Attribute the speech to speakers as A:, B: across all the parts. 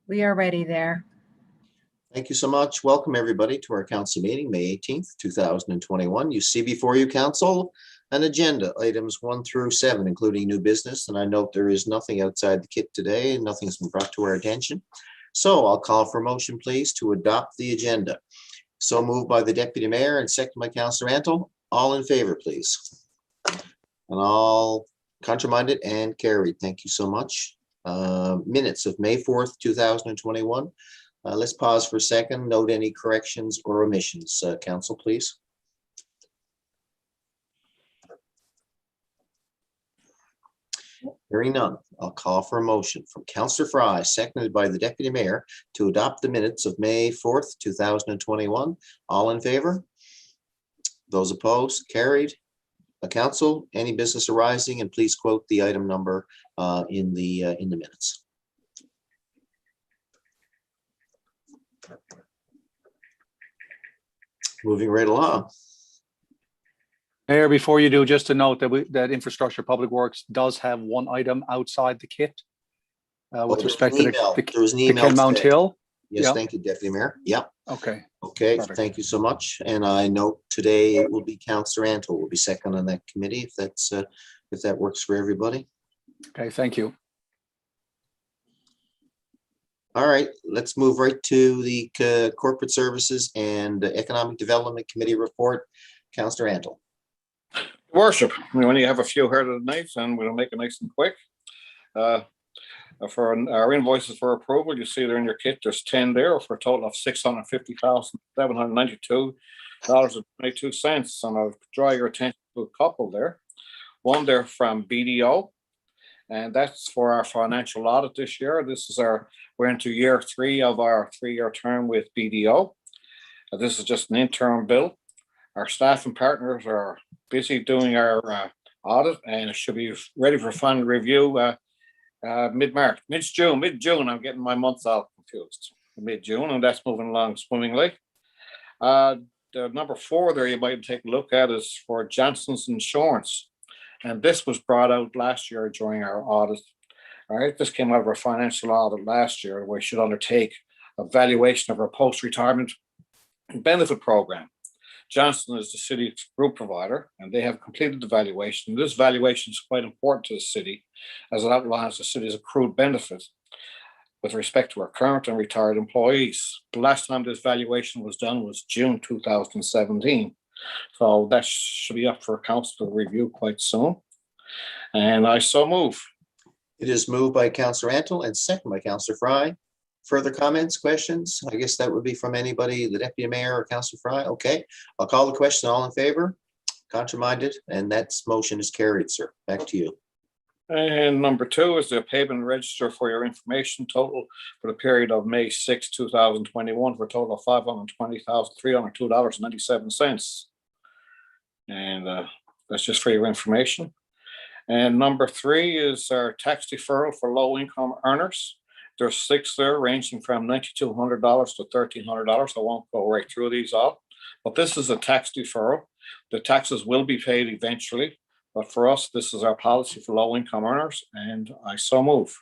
A: We are ready there.
B: Thank you so much. Welcome, everybody, to our council meeting, May 18th, 2021. You see before you, council, an agenda, items 1 through 7, including new business. And I note there is nothing outside the kit today, and nothing's been brought to our attention. So I'll call for a motion, please, to adopt the agenda. So moved by the Deputy Mayor and second by Councillor Antle. All in favor, please. And all contraminded and carried. Thank you so much. Minutes of May 4th, 2021. Let's pause for a second. Note any corrections or omissions. Council, please. Hearing none, I'll call for a motion from Councillor Fry, seconded by the Deputy Mayor, to adopt the minutes of May 4th, 2021. All in favor? Those opposed? Carried. Council, any business arising, and please quote the item number in the minutes. Moving right along.
C: Mayor, before you do, just to note that that Infrastructure Public Works does have one item outside the kit with respect to the Kenmont Hill.
B: Yes,
C: yeah.
B: Thank you, Deputy Mayor. Yeah.
C: Okay.
B: Okay,
C: Perfect.
B: Thank you so much. And I note today it will be Councillor Antle will be second on that committee if that works for everybody.
C: Okay, thank you.
B: All right, let's move right to the Corporate Services and Economic Development Committee report. Councillor Antle.
D: Worship, we only have a few here tonight and we'll make it nice and quick. For our invoices for approval, you see they're in your kit. There's 10 there for a total of $650,792.22. And I'll draw your attention to a couple there. One there from BDO, and that's for our financial audit this year. We're into year 3 of our 3-year term with BDO. This is just an interim bill. Our staff and partners are busy doing our audit, and it should be ready for final review mid-March, mid-June. I'm getting my months all confused. Mid-June, and that's moving along swimmingly. The number 4 there you might take a look at is for Johnson's Insurance. And this was brought out last year during our audit. All right, this came out of our financial audit last year, where we should undertake a valuation of our post-retirement benefit program. Johnson is the city's group provider, and they have completed the valuation. This valuation is quite important to the city, as it outlines the city's accrued benefit with respect to our current and retired employees. The last time this valuation was done was June 2017. So that should be up for council to review quite soon. And I so move.
B: It is moved by Councillor Antle and second by Councillor Fry. Further comments, questions? I guess that would be from anybody, the Deputy Mayor or Councillor Fry. Okay, I'll call the question. All in favor? Contraminded? And that motion is carried, sir. Back to you.
D: And number 2 is the payment register for your information total for the period of May 6, 2021 for a total of $520,302.97. And that's just for your information. And number 3 is our tax deferral for low income earners. There's 6 there ranging from $9,200 to $1,300. I won't go right through these all, but this is a tax deferral. The taxes will be paid eventually, but for us, this is our policy for low income earners, and I so move.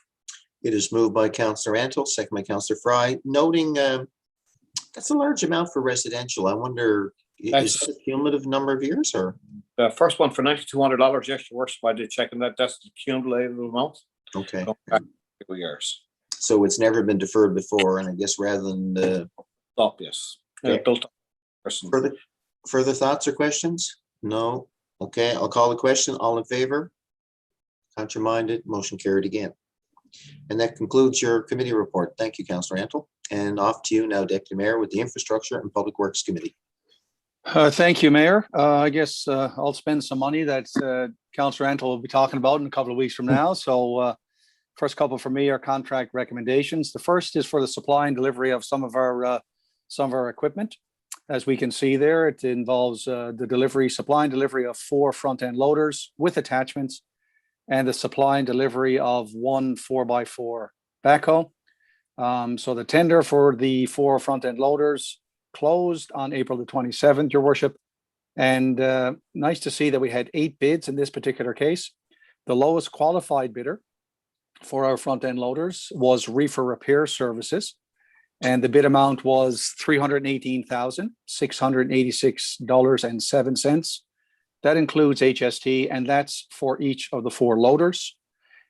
B: It is moved by Councillor Antle, second by Councillor Fry, noting that's a large amount for residential. I wonder, is it a cumulative number of years or?
D: The first one for $9,200, yes, your worship, I did check on that. That's the cumulative amount.
B: Okay.
D: Going back 2 years.
B: So it's never been deferred before, and I guess rather than
D: Stop, yes.
B: Okay.
D: Built up.
B: Further thoughts or questions? No. Okay, I'll call the question. All in favor? Contraminded? Motion carried again. And that concludes your committee report. Thank you, Councillor Antle. And off to you now, Deputy Mayor, with the Infrastructure and Public Works Committee.
C: Thank you, Mayor. I guess I'll spend some money that Councillor Antle will be talking about in a couple of weeks from now. So first couple for me are contract recommendations. The first is for the supply and delivery of some of our equipment. As we can see there, it involves the supply and delivery of 4 front-end loaders with attachments and the supply and delivery of 1 4x4 backhoe. So the tender for the 4 front-end loaders closed on April the 27th, Your Worship. And nice to see that we had 8 bids in this particular case. The lowest qualified bidder for our front end loaders was reefer repair services. And the bid amount was $318,686.07. That includes HST, and that's for each of the 4 loaders.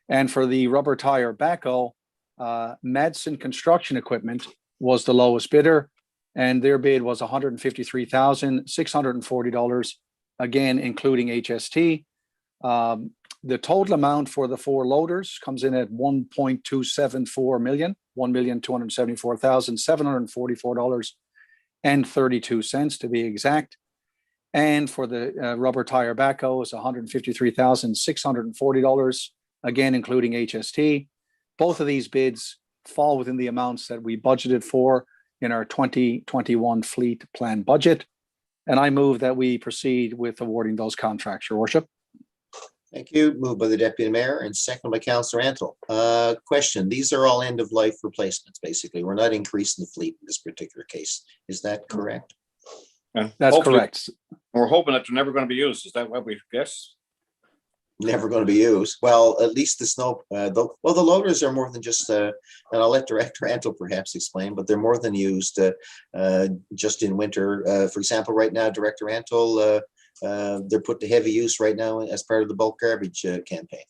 C: And for the rubber tire backhoe, Madsen Construction Equipment was the lowest bidder, and their bid was $153,640, again, including HST. The total amount for the 4 loaders comes in at $1.274 million, $1,274,744.32 to be exact. And for the rubber tire backhoe is $153,640, again, including HST. Both of these bids fall within the amounts that we budgeted for in our 2021 fleet plan budget. And I move that we proceed with awarding those contracts, Your Worship.
B: Thank you. Moved by the Deputy Mayor and seconded by Councillor Antle. Question, these are all end-of-life replacements, basically. We're not increasing the fleet in this particular case. Is that correct?
C: That's correct.
D: We're hoping that they're never going to be used. Is that what we guess?
B: Never going to be used. Well, at least the snow, the loaders are more than just, and I'll let Director Antle perhaps explain, but they're more than used just in winter. For example, right now, Director Antle, they're put to heavy use right now as part of the bulk garbage campaign.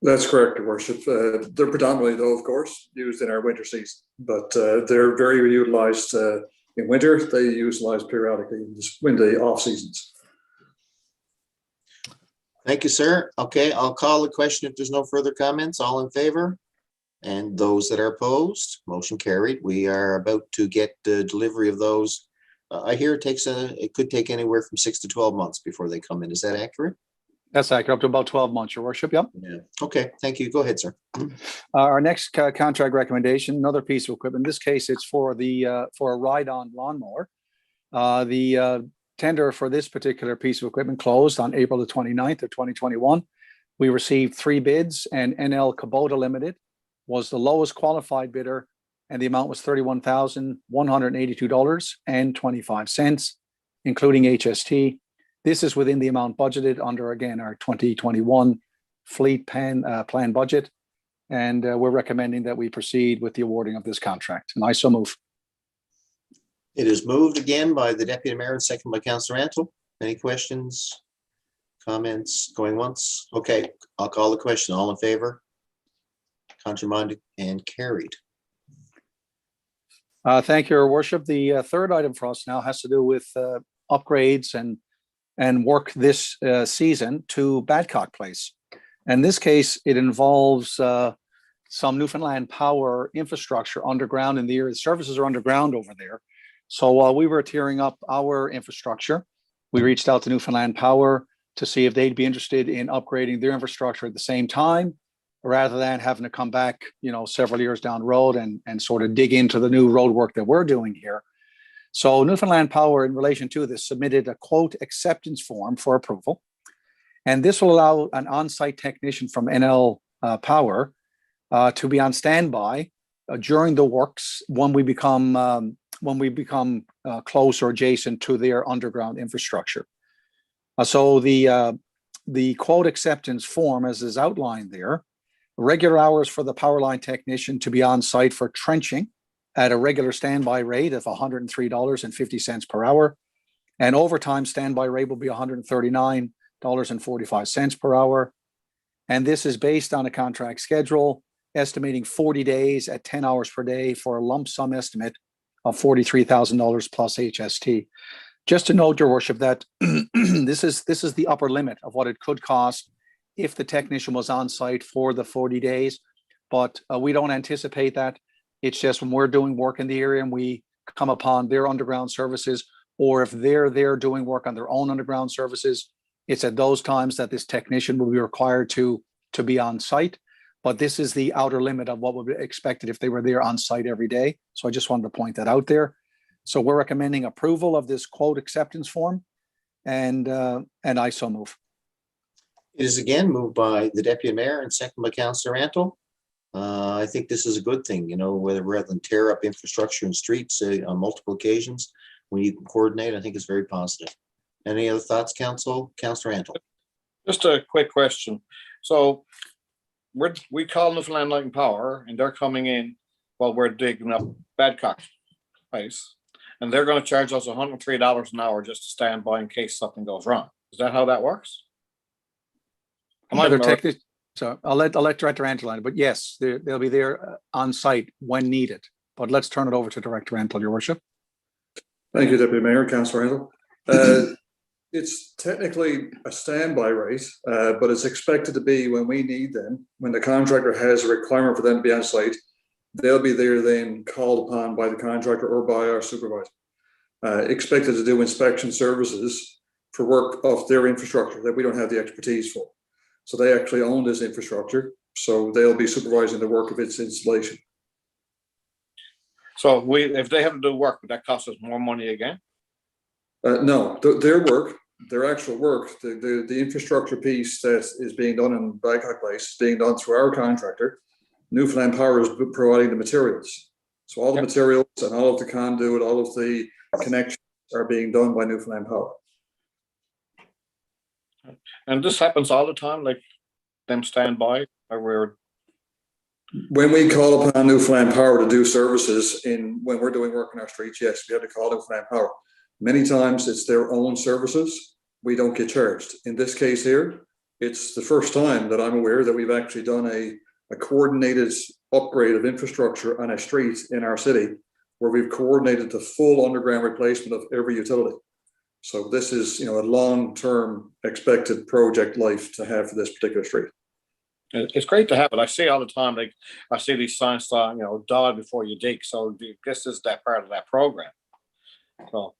A: That's correct, Your Worship. They're predominantly, though, of course, used in our winter season, but they're very utilized in winter. They utilize periodically in the off seasons.
B: Thank you, sir. Okay, I'll call the question if there's no further comments. All in favor? And those that are opposed, motion carried. We are about to get the delivery of those. I hear it could take anywhere from 6 to 12 months before they come in. Is that accurate?
C: That's accurate, up to about 12 months, Your Worship. Yep.
B: Yeah. Okay, thank you. Go ahead, sir.
C: Our next contract recommendation, another piece of equipment. In this case, it's for a ride-on lawnmower. The tender for this particular piece of equipment closed on April the 29th of 2021. We received 3 bids, and NL Kubota Limited was the lowest qualified bidder, and the amount was $31,182.25, including HST. This is within the amount budgeted under, again, our 2021 fleet plan budget, and we're recommending that we proceed with the awarding of this contract. And I so move.
B: It is moved again by the Deputy Mayor and second by Councillor Antle. Any questions, comments, going once? Okay, I'll call the question. All in favor? Contrary-minded and carried.
C: Thank you, Your Worship. The third item for us now has to do with upgrades and work this season to Badcock Place. In this case, it involves some Newfoundland Power infrastructure underground in the area. The services are underground over there. So while we were tearing up our infrastructure, we reached out to Newfoundland Power to see if they'd be interested in upgrading their infrastructure at the same time, rather than having to come back, several years down the road and sort of dig into the new road work that we're doing here. So Newfoundland Power, in relation to this, submitted a quote acceptance form for approval. And this will allow an on-site technician from NL Power to be on standby during the works when we become close or adjacent to their underground infrastructure. So the quote acceptance form, as is outlined there, regular hours for the power line technician to be on site for trenching at a regular standby rate of $103.50 per hour, and overtime standby rate will be $139.45 per hour. And this is based on a contract schedule, estimating 40 days at 10 hours per day for a lump sum estimate of $43,000 plus HST. Just to note, Your Worship, that this is the upper limit of what it could cost if the technician was on site for the 40 days, but we don't anticipate that. It's just when we're doing work in the area and we come upon their underground services, or if they're there doing work on their own underground services, it's at those times that this technician will be required to be on site. But this is the outer limit of what would be expected if they were there on site every day. So I just wanted to point that out there. So we're recommending approval of this quote acceptance form, and I so move.
B: It is again moved by the Deputy Mayor and second by Councillor Antle. I think this is a good thing, rather than tear up infrastructure and streets on multiple occasions, when you can coordinate, I think it's very positive. Any other thoughts, Council? Councillor Antle.
D: Just a quick question. So we call Newfoundland Light and Power, and they're coming in while we're digging up Badcock Place, and they're going to charge us $103 an hour just to stand by in case something goes wrong. Is that how that works?
C: So I'll let Director Antle, but yes, they'll be there on site when needed. But let's turn it over to Director Antle, Your Worship.
A: Thank you, Deputy Mayor, Councillor Handel. It's technically a standby rate, but it's expected to be when we need them, when the contractor has a requirement for them to be on site. They'll be there then called upon by the contractor or by our supervisor. Expected to do inspection services for work of their infrastructure that we don't have the expertise for. So they actually own this infrastructure, so they'll be supervising the work of its installation.
D: So if they have to do work, would that cost us more money again?
A: No, their actual work, the infrastructure piece that is being done in Badcock Place is being done through our contractor. Newfoundland Power is providing the materials. So all the materials and all of the conduit, all of the connections are being done by Newfoundland Power.
D: And this happens all the time, like them stand by, or
A: when we call upon Newfoundland Power to do services when we're doing work in our streets, yes, we have to call Newfoundland Power. Many times it's their own services. We don't get charged. In this case here, it's the first time that I'm aware that we've actually done a coordinated upgrade of infrastructure on a street in our city, where we've coordinated the full underground replacement of every utility. So this is, a long-term expected project life to have for this particular street.
D: it's great to have it. I see all the time, like I see these signs saying, dog before you dig. So this is that part of that program. So,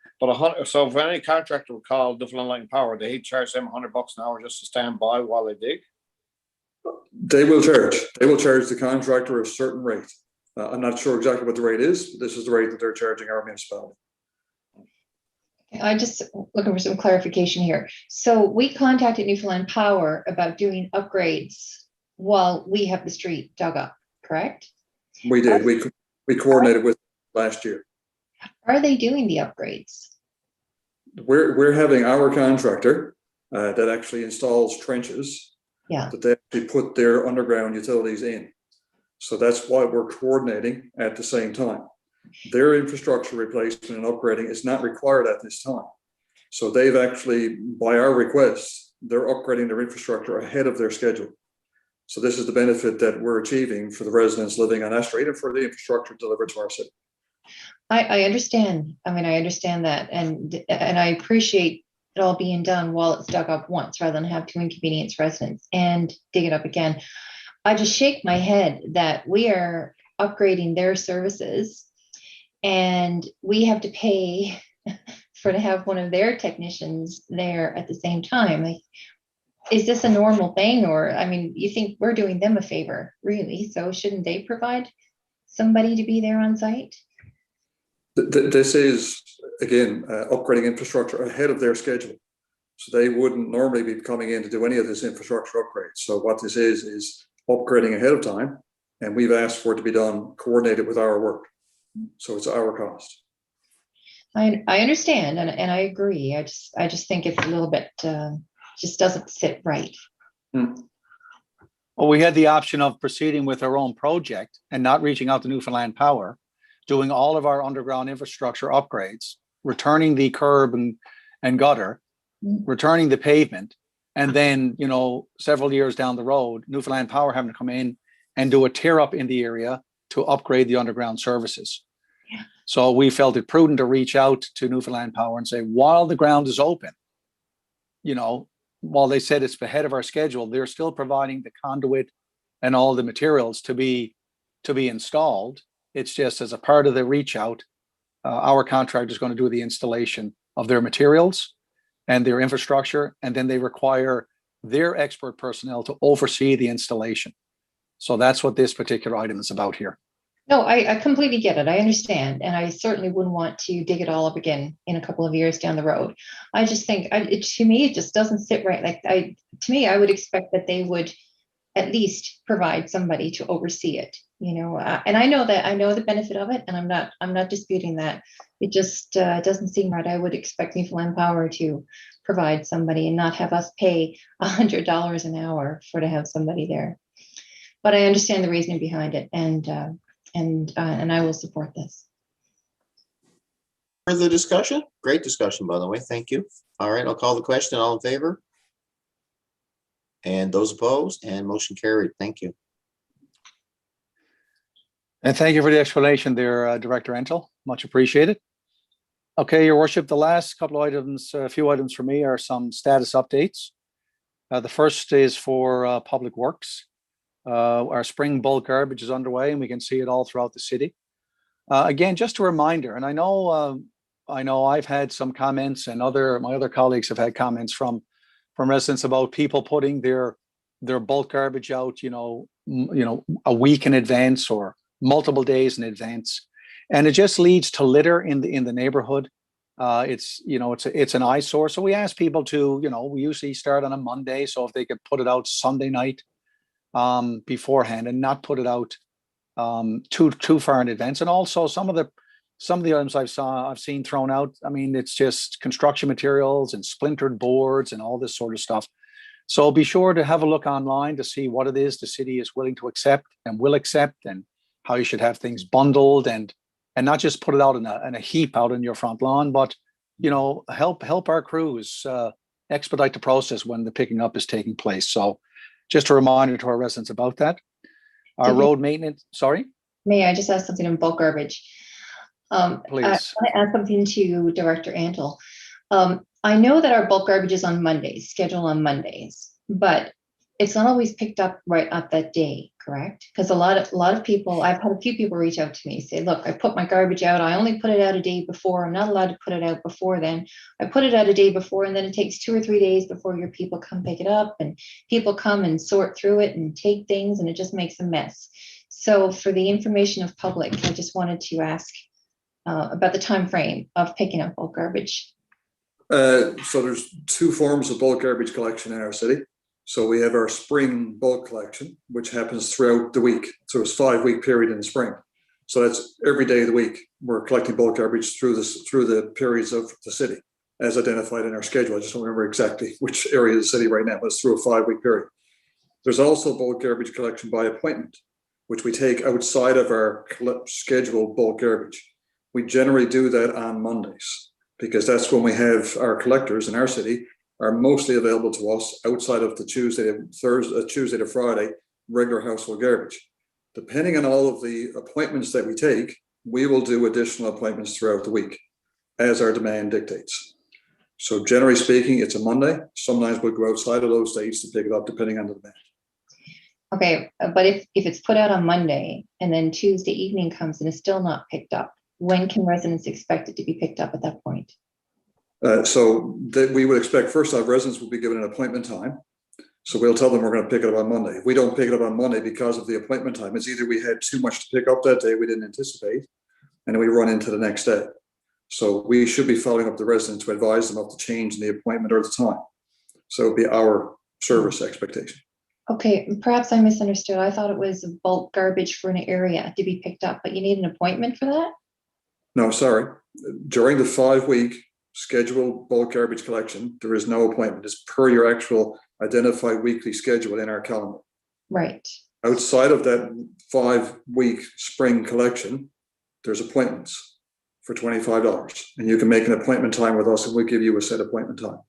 D: so if any contractor would call Newfoundland Light and Power, they charge them $100 an hour just to stand by while they dig.
A: They will charge. They will charge the contractor a certain rate. I'm not sure exactly what the rate is, but this is the rate that they're charging our municipality.
E: I just looking for some clarification here. So we contacted Newfoundland Power about doing upgrades while we have the street dug up, correct?
A: We did. We coordinated with last year.
E: Are they doing the upgrades?
A: We're having our contractor that actually installs trenches.
E: Yeah.
A: That they actually put their underground utilities in. So that's why we're coordinating at the same time. Their infrastructure replacement and upgrading is not required at this time. So they've actually, by our request, they're upgrading their infrastructure ahead of their schedule. So this is the benefit that we're achieving for the residents living on that street and for the infrastructure delivered to our city.
E: I understand. I mean, I understand that. And I appreciate it all being done while it's dug up once rather than have to inconvenience residents and dig it up again. I just shake my head that we are upgrading their services and we have to pay to have one of their technicians there at the same time. Like, is this a normal thing? Or, I mean, you think we're doing them a favor, really? So shouldn't they provide somebody to be there on site?
A: This is, again, upgrading infrastructure ahead of their schedule. So they wouldn't normally be coming in to do any of this infrastructure upgrade. So what this is upgrading ahead of time, and we've asked for it to be done coordinated with our work. So it's our cost.
E: I understand, and I agree. I just think it's a little bit, just doesn't sit right.
C: Well, we had the option of proceeding with our own project and not reaching out to Newfoundland Power, doing all of our underground infrastructure upgrades, returning the curb and gutter, returning the pavement, and then, several years down the road, Newfoundland Power having to come in and do a tear up in the area to upgrade the underground services.
E: Yeah.
C: So we felt it prudent to reach out to Newfoundland Power and say, while the ground is open, while they said it's ahead of our schedule, they're still providing the conduit and all the materials to be installed. It's just as a part of the reach out, our contractor is going to do the installation of their materials and their infrastructure, and then they require their expert personnel to oversee the installation. So that's what this particular item is about here.
E: No, I completely get it. I understand. And I certainly wouldn't want to dig it all up again in a couple of years down the road. I just think, to me, it just doesn't sit right. To me, I would expect that they would at least provide somebody to oversee it And I know the benefit of it, and I'm not disputing that. It just doesn't seem right. I would expect Newfoundland Power to provide somebody and not have us pay $100 an hour to have somebody there. But I understand the reasoning behind it, and I will support this.
B: Further discussion? Great discussion, by the way. Thank you. All right, I'll call the question. All in favor? And those opposed? And motion carried. Thank you.
C: And thank you for the explanation there, Director Entel. Much appreciated. Okay, Your Worship, the last couple of items, a few items for me are some status updates. The first is for Public Works. Our spring bulk garbage is underway, and we can see it all throughout the city. Again, just a reminder, and I know I've had some comments, and my other colleagues have had comments from residents about people putting their bulk garbage out, a week in advance or multiple days in advance, and it just leads to litter in the neighborhood. It's an eyesore. So we ask people to, we usually start on a Monday, so if they could put it out Sunday night beforehand and not put it out too far in advance. And also some of the items I've seen thrown out, I mean, it's just construction materials and splintered boards and all this sort of stuff. So be sure to have a look online to see what it is the city is willing to accept and will accept, and how you should have things bundled, and not just put it out in a heap out in your front lawn, but help our crews expedite the process when the picking up is taking place. So just a reminder to our residents about that. Our road maintenance, sorry?
E: May I just ask something on bulk garbage?
C: Please.
E: I want to add something to Director Antle. I know that our bulk garbage is on Mondays, scheduled on Mondays, but it's not always picked up right up that day, correct? Because a lot of people, I've had a few people reach out to me, say, look, I put my garbage out. I only put it out a day before. I'm not allowed to put it out before then. I put it out a day before, and then it takes 2 or 3 days before your people come pick it up, and people come and sort through it and take things, and it just makes a mess. So for the information of public, I just wanted to ask about the time frame of picking up bulk garbage.
A: So there's 2 forms of bulk garbage collection in our city. So we have our spring bulk collection, which happens throughout the week. So it's a 5-week period in the spring. So that's every day of the week. We're collecting bulk garbage through the periods of the city as identified in our schedule. I just don't remember exactly which area of the city right now, but it's through a 5-week period. There's also bulk garbage collection by appointment, which we take outside of our scheduled bulk garbage. We generally do that on Mondays, because that's when we have our collectors in our city are mostly available to us outside of the Tuesday to Friday regular household garbage. Depending on all of the appointments that we take, we will do additional appointments throughout the week as our demand dictates. So generally speaking, it's a Monday. Sometimes we'll go outside of those dates to pick it up depending on the demand.
E: Okay, but if it's put out on Monday and then Tuesday evening comes and it's still not picked up, when can residents expect it to be picked up at that point?
A: So that we would expect, first off, residents will be given an appointment time. So we'll tell them we're going to pick it up on Monday. If we don't pick it up on Monday because of the appointment time, it's either we had too much to pick up that day we didn't anticipate, and then we run into the next day. So we should be following up the residents to advise them of the change in the appointment or the time. So it'll be our service expectation.
E: Okay, perhaps I misunderstood. I thought it was bulk garbage for an area to be picked up, but you need an appointment for that?
A: No, sorry. During the 5-week scheduled bulk garbage collection, there is no appointment. It's per your actual identified weekly schedule in our calendar.
E: Right.
A: Outside of that 5-week spring collection, there's appointments for $25, and you can make an appointment time with us, and we'll give you a set appointment time,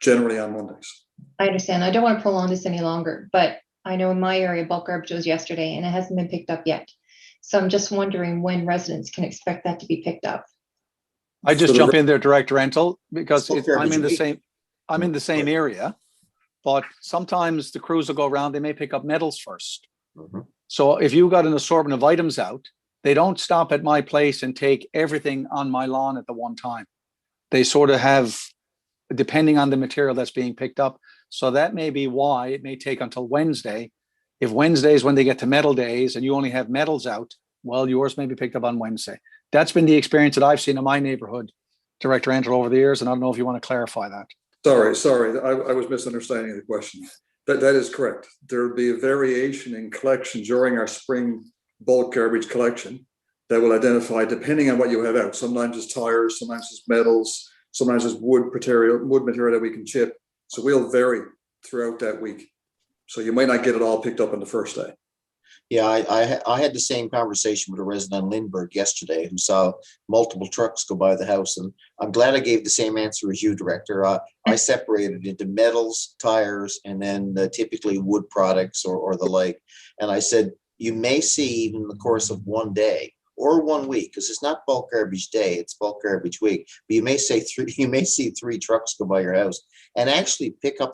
A: generally on Mondays.
E: I understand. I don't want to prolong this any longer, but I know in my area bulk garbage was yesterday and it hasn't been picked up yet. So I'm just wondering when residents can expect that to be picked up.
C: I just jump in there, Director Entel, because I'm in the same
B: Right.
C: area, but sometimes the crews will go around, they may pick up metals first.
B: Mhm.
C: So if you got an assortment of items out, they don't stop at my place and take everything on my lawn at the one time. They sort of have, depending on the material that's being picked up. So that may be why it may take until Wednesday. If Wednesday is when they get to metal days and you only have metals out, well, yours may be picked up on Wednesday. That's been the experience that I've seen in my neighborhood, Director Andrew, over the years. And I don't know if you want to clarify that.
A: Sorry, I was misunderstanding the question. That is correct. There will be a variation in collection during our spring bulk garbage collection that will identify, depending on what you have out. Sometimes it's tires, sometimes it's metals, sometimes it's wood material that we can chip. So we'll vary throughout that week. So you might not get it all picked up on the first day.
B: Yeah, I had the same conversation with a resident in Lindbergh yesterday who saw multiple trucks go by the house, and I'm glad I gave the same answer as you, Director. I separated into metals, tires, and then typically wood products or the like. And I said, you may see even in the course of one day or 1 week, because it's not bulk garbage day, it's bulk garbage week. But you may see three trucks go by your house and actually pick up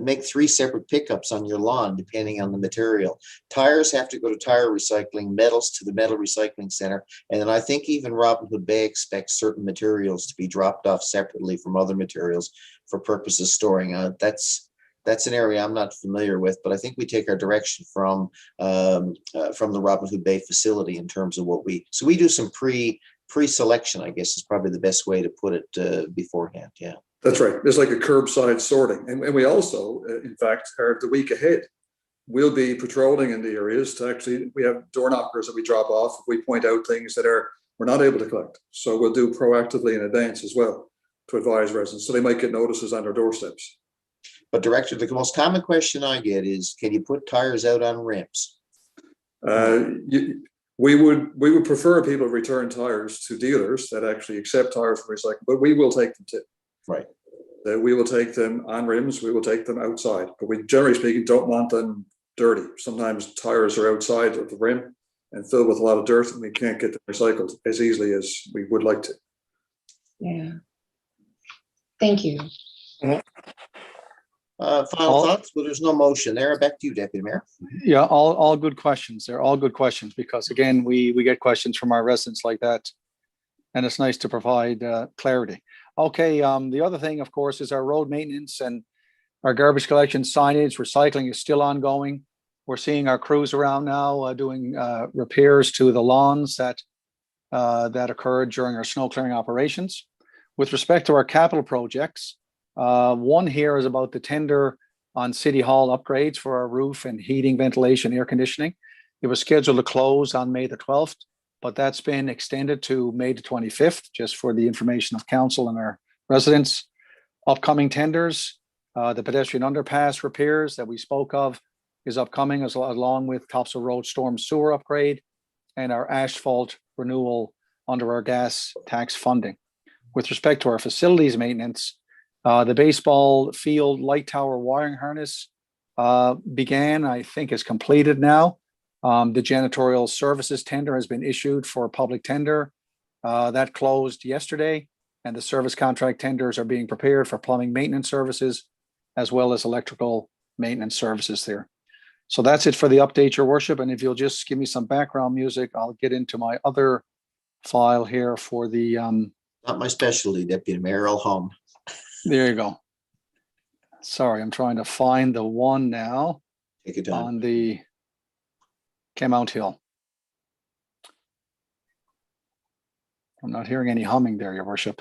B: make 3 separate pickups on your lawn, depending on the material. Tires have to go to tire recycling, metals to the metal recycling center. And then I think even Robin Hood Bay expects certain materials to be dropped off separately from other materials for purposes storing. That's an area I'm not familiar with, but I think we take our direction from the Robin Hood Bay facility in terms of so we do some pre-selection, I guess is probably the best way to put it beforehand. Yeah.
A: That's right. It's like a curbside sorting. And we also, in fact, are the week ahead. We'll be patrolling in the areas we have door knockers that we drop off. We point out things that we're not able to collect. So we'll do proactively in advance as well to advise residents. So they might get notices on their doorsteps.
B: But Director, the most common question I get is, can you put tires out on rims?
A: We would prefer people return tires to dealers that actually accept tires for recycling, but we will take them too.
B: Right.
A: That we will take them on rims, we will take them outside, but we generally speaking don't want them dirty. Sometimes tires are outside of the rim and filled with a lot of dirt, and we can't get them recycled as easily as we would like to.
E: Yeah. Thank you.
B: Final thoughts? Well, there's no motion there. Back to you, Deputy Mayor.
C: Yeah, all good questions. They're all good questions because again, we get questions from our residents like that, and it's nice to provide clarity. Okay, the other thing, of course, is our road maintenance and our garbage collection signage. Recycling is still ongoing. We're seeing our crews around now doing repairs to the lawns that occurred during our snow clearing operations. With respect to our capital projects, one here is about the tender on City Hall upgrades for our roof and heating, ventilation, air conditioning. It was scheduled to close on May the 12th. But that's been extended to May the 25th, just for the information of council and our residents. Upcoming tenders, the pedestrian underpass repairs that we spoke of is upcoming, along with Topsail Road storm sewer upgrade and our asphalt renewal under our gas tax funding. With respect to our facilities maintenance, the baseball field light tower wiring harness began, I think is completed now. The janitorial services tender has been issued for public tender. That closed yesterday, and the service contract tenders are being prepared for plumbing maintenance services, as well as electrical maintenance services there. So that's it for the update, Your Worship. And if you'll just give me some background music, I'll get into my other file here for the...
B: Not my specialty, Deputy Mayor. I'll hum.
C: There you go. Sorry, I'm trying to find the one now.
B: Take your time.
C: On the Kenmont Hill. I'm not hearing any humming there, Your Worship.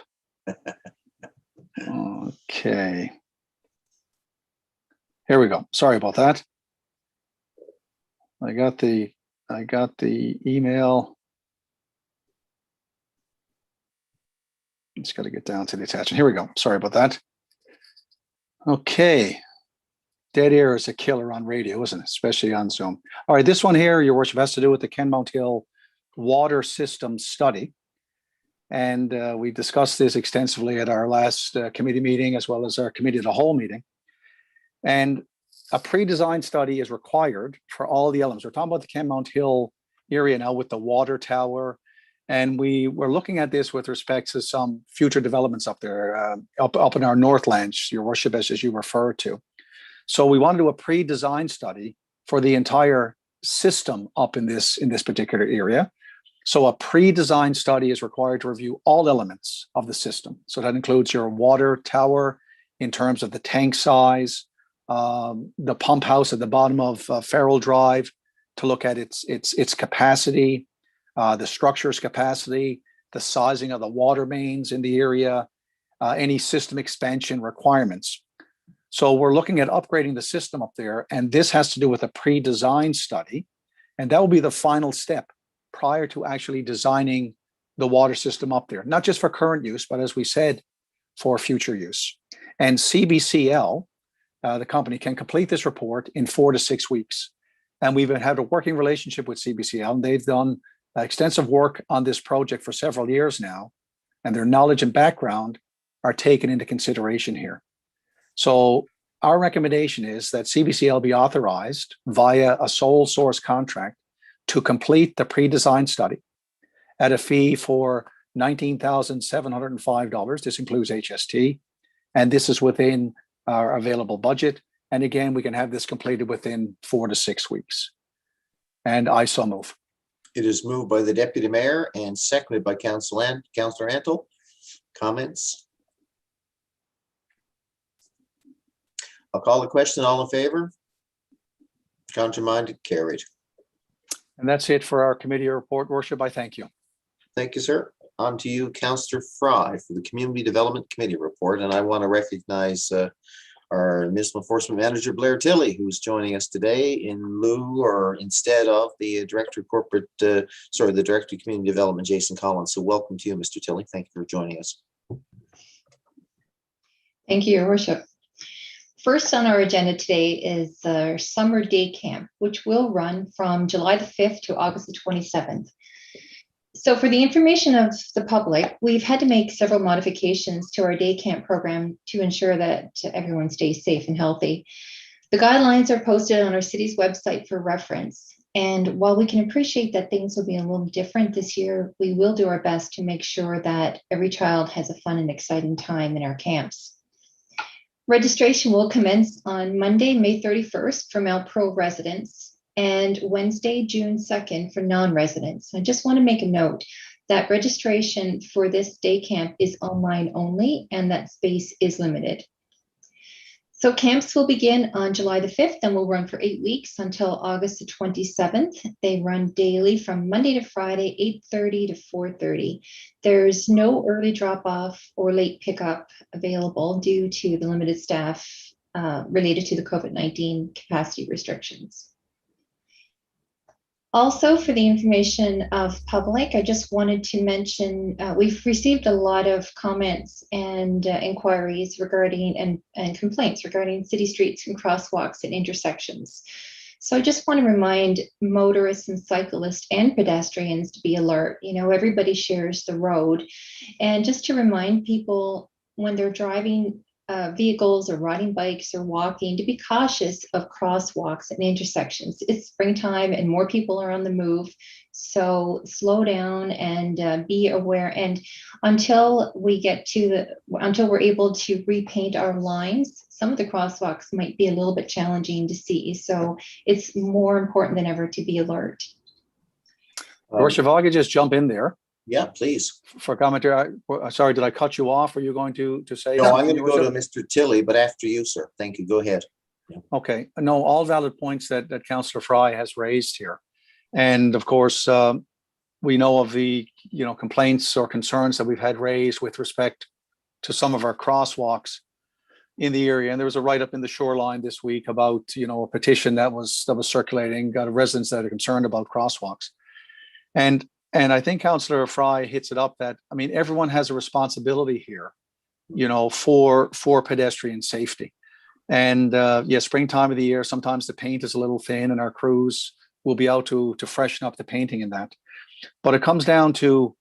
C: Okay. Here we go. Sorry about that. I got the email. Just got to get down to the attachment. Here we go. Sorry about that. Okay. Dead air is a killer on radio, isn't it? Especially on Zoom. All right, this one here, Your Worship, has to do with the Kenmont Hill water system study. And we discussed this extensively at our last committee meeting, as well as our committee of the whole meeting. And a pre-design study is required for all the elements. We're talking about the Kenmont Hill area now with the water tower. And we were looking at this with respect to some future developments up there, up in our Northlands, Your Worship, as you referred to. So we want to do a pre-design study for the entire system up in this particular area. So a pre-design study is required to review all elements of the system. So that includes your water tower in terms of the tank size, the pump house at the bottom of Farrell Drive to look at its capacity, the structure's capacity, the sizing of the water mains in the area, any system expansion requirements. So we're looking at upgrading the system up there, and this has to do with a pre-design study. And that will be the final step prior to actually designing the water system up there, not just for current use, but as we said, for future use. And CBCL, the company, can complete this report in 4 to 6 weeks. And we've had a working relationship with CBCL, and they've done extensive work on this project for several years now, and their knowledge and background are taken into consideration here. So our recommendation is that CBCL be authorized via a sole source contract to complete the pre-design study at a fee for $19,705. This includes HST, and this is within our available budget. And again, we can have this completed within 4 to 6 weeks. And I so move.
B: It is moved by the Deputy Mayor and seconded by Councillor Antle. Comments? I'll call the question. All in favor? Counterminded? Carried.
C: And that's it for our committee report, Worship. I thank you.
B: Thank you, sir. On to you, Councillor Fry, for the Community Development Committee report. And I want to recognize our Municipal Enforcement Manager, Blair Tilley, who's joining us today in lieu or instead of the Director of the Director of Community Development, Jason Collins. So welcome to you, Mr. Tilley. Thank you for joining us.
E: Thank you, Your Worship. First on our agenda today is our summer day camp, which will run from July the 5th to August the 27th. So for the information of the public, we've had to make several modifications to our day camp program to ensure that everyone stays safe and healthy. The guidelines are posted on our city's website for reference. And while we can appreciate that things will be a little different this year, we will do our best to make sure that every child has a fun and exciting time in our camps. Registration will commence on Monday, May 31st for Malpro residents and Wednesday, June 2nd for non-residents. I just want to make a note that registration for this day camp is online only and that space is limited. So camps will begin on July the 5th and will run for 8 weeks until August the 27th. They run daily from Monday to Friday, 8:30 to 4:30. There's no early drop-off or late pickup available due to the limited staff related to the COVID-19 capacity restrictions. Also, for the information of public, I just wanted to mention we've received a lot of comments and inquiries regarding and complaints regarding city streets and crosswalks and intersections. So I just want to remind motorists and cyclists and pedestrians to be alert. You know, everybody shares the road. And just to remind people when they're driving vehicles or riding bikes or walking to be cautious of crosswalks and intersections. It's springtime and more people are on the move. So slow down and be aware. And until we're able to repaint our lines, some of the crosswalks might be a little bit challenging to see. So it's more important than ever to be alert.
C: Worship, if I could just jump in there.
B: Yeah, please.
C: For commentary, sorry, did I cut you off? Were you going to say?
B: No, I'm going to go to Mr. Tilley, but after you, sir. Thank you. Go ahead.
C: Okay. No, all valid points that Councillor Fry has raised here. And of course, we know of the complaints or concerns that we've had raised with respect to some of our crosswalks in the area. And there was a write-up in the Shoreline this week about a petition that was circulating, got residents that are concerned about crosswalks. And I think Councillor Fry hits it up that, I mean, everyone has a responsibility here, for pedestrian safety. And springtime of the year, sometimes the paint is a little thin and our crews will be out to freshen up the painting in that. But it comes down to,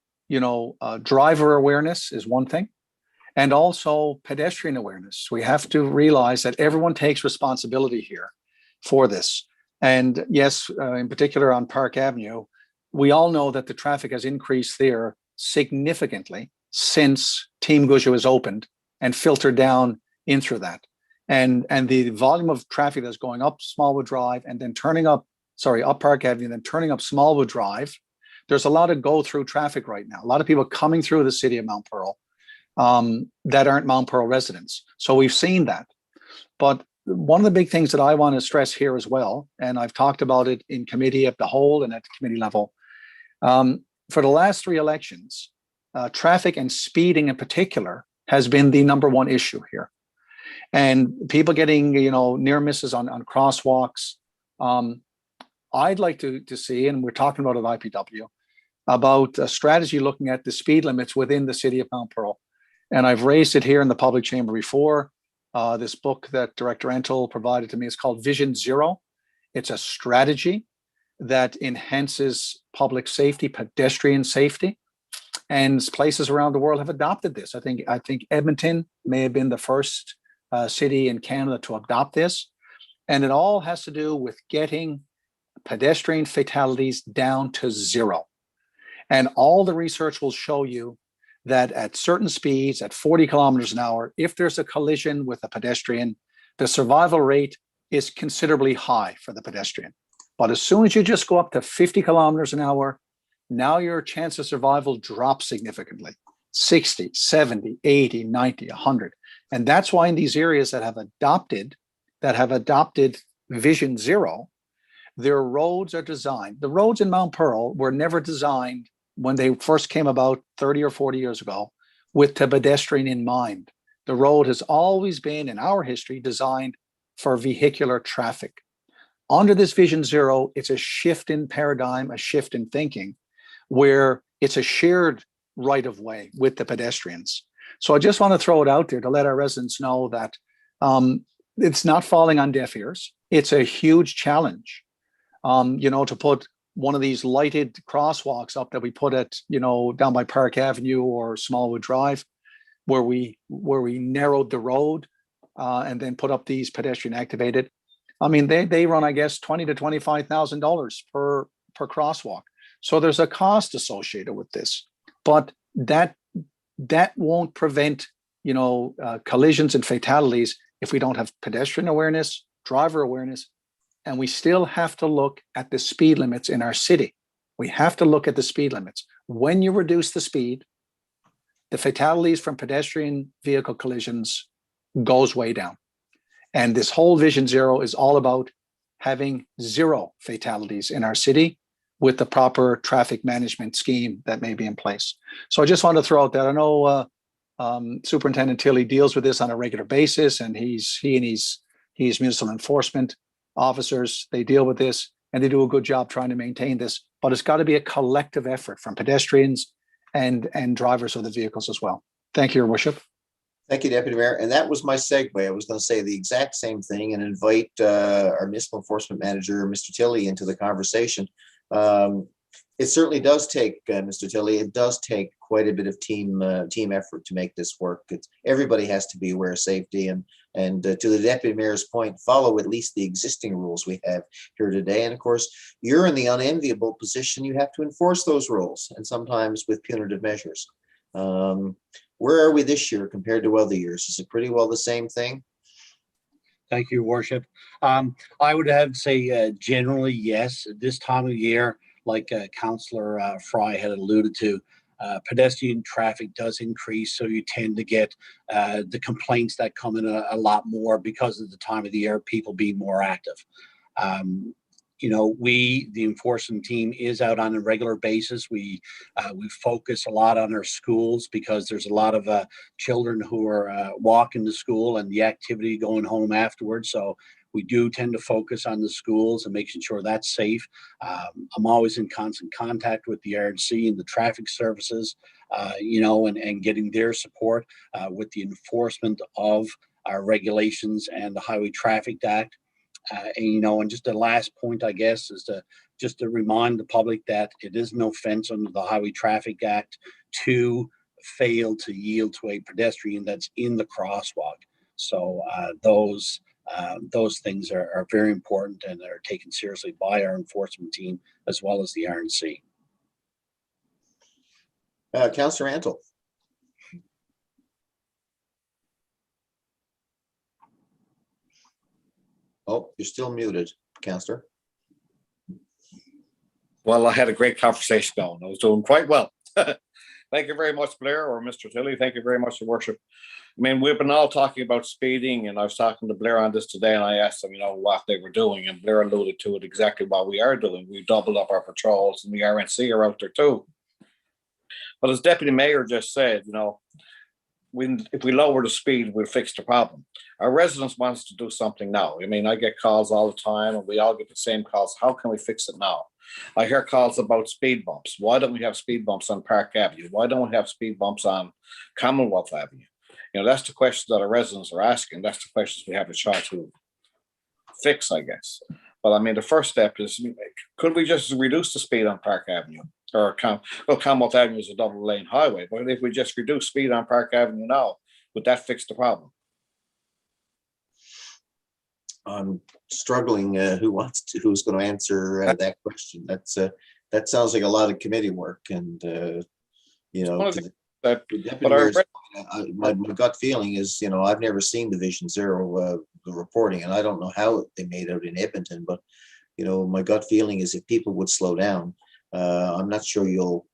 C: driver awareness is one thing, and also pedestrian awareness. We have to realize that everyone takes responsibility here for this. And yes, in particular on Park Avenue, we all know that the traffic has increased there significantly since Team Gusha was opened and filtered down in through that. And the volume of traffic that's going up Smallwood Drive and then up Park Avenue and then turning up Smallwood Drive, there's a lot of go-through traffic right now. A lot of people coming through the city of Mount Pearl that aren't Mount Pearl residents. So we've seen that. But one of the big things that I want to stress here as well, and I've talked about it in committee at the whole and at the committee level, for the last 3 elections, traffic and speeding in particular has been the number one issue here. And people getting, near misses on crosswalks. I'd like to see, and we're talking about at IPW, about a strategy looking at the speed limits within the city of Mount Pearl. And I've raised it here in the public chamber before. This book that Director Entel provided to me is called Vision Zero. It's a strategy that enhances public safety, pedestrian safety, and places around the world have adopted this. I think Edmonton may have been the first city in Canada to adopt this, and it all has to do with getting pedestrian fatalities down to zero. And all the research will show you that at certain speeds, at 40 kilometers an hour, if there's a collision with a pedestrian, the survival rate is considerably high for the pedestrian. But as soon as you just go up to 50 kilometers an hour, now your chance of survival drops significantly, 60, 70, 80, 90, 100. And that's why in these areas that have adopted Vision Zero, their roads are designed. The roads in Mount Pearl were never designed when they first came about 30 or 40 years ago with the pedestrian in mind. The road has always been, in our history, designed for vehicular traffic. Under this Vision Zero, it's a shift in paradigm, a shift in thinking, where it's a shared right of way with the pedestrians. So I just want to throw it out there to let our residents know that it's not falling on deaf ears. It's a huge challenge, to put one of these lighted crosswalks up that we put at, down by Park Avenue or Smallwood Drive, where we narrowed the road and then put up these pedestrian activated. I mean, they run, I guess, $20,000 to $25,000 per crosswalk. So there's a cost associated with this, but that won't prevent, collisions and fatalities if we don't have pedestrian awareness, driver awareness, and we still have to look at the speed limits in our city. We have to look at the speed limits. When you reduce the speed, the fatalities from pedestrian vehicle collisions goes way down. And this whole Vision Zero is all about having zero fatalities in our city with the proper traffic management scheme that may be in place. So I just want to throw out that. I know Superintendent Tilley deals with this on a regular basis, and he and his municipal enforcement officers, they deal with this and they do a good job trying to maintain this, but it's got to be a collective effort from pedestrians and drivers of the vehicles as well. Thank you, Your Worship.
B: Thank you, Deputy Mayor. And that was my segue. I was going to say the exact same thing and invite our municipal enforcement manager, Mr. Tilley, into the conversation. It certainly does take, Mr. Tilley, it does take quite a bit of team effort to make this work. Everybody has to be aware of safety, and to the Deputy Mayor's point, follow at least the existing rules we have here today. And of course, you're in the unenviable position. You have to enforce those rules, and sometimes with punitive measures. Where are we this year compared to other years? Is it pretty well the same thing?
F: Thank you, Worship. I would have to say generally, yes. At this time of year, like Councillor Fry had alluded to, pedestrian traffic does increase. So you tend to get the complaints that come in a lot more because of the time of the year, people being more active. The enforcement team is out on a regular basis. We focus a lot on our schools because there's a lot of children who are walking to school and the activity going home afterwards. So we do tend to focus on the schools and making sure that's safe. I'm always in constant contact with the RNC and the traffic services, and getting their support with the enforcement of our regulations and the Highway Traffic Act. And just the last point, I guess, is to remind the public that it is an offense under the Highway Traffic Act to fail to yield to a pedestrian that's in the crosswalk. So those things are very important and are taken seriously by our enforcement team as well as the RNC.
B: Councillor Antle. Oh, you're still muted, Councillor.
D: Well, I had a great conversation going. I was doing quite well. Thank you very much, Blair, or Mr. Tilley. Thank you very much, Your Worship. I mean, we've been all talking about speeding, and I was talking to Blair on this today, and I asked them, what they were doing, and Blair alluded to it exactly what we are doing. We've doubled up our patrols, and the RNC are out there too. But as Deputy Mayor just said, if we lower the speed, we'll fix the problem. Our residents wants to do something now. I mean, I get calls all the time, and we all get the same calls. How can we fix it now? I hear calls about speed bumps. Why don't we have speed bumps on Park Avenue? Why don't we have speed bumps on Commonwealth Avenue? That's the question that our residents are asking. That's the questions we have to try to fix, I guess. But I mean, the first step is, could we just reduce the speed on Park Avenue? Or Commonwealth Avenue is a double lane highway, but if we just reduce speed on Park Avenue now, would that fix the problem?
B: I'm struggling, who's going to answer that question? That sounds like a lot of committee work, and my gut feeling is, I've never seen the Vision Zero the reporting, and I don't know how they made out in Edmonton, but my gut feeling is if people would slow down, I'm not sure you'll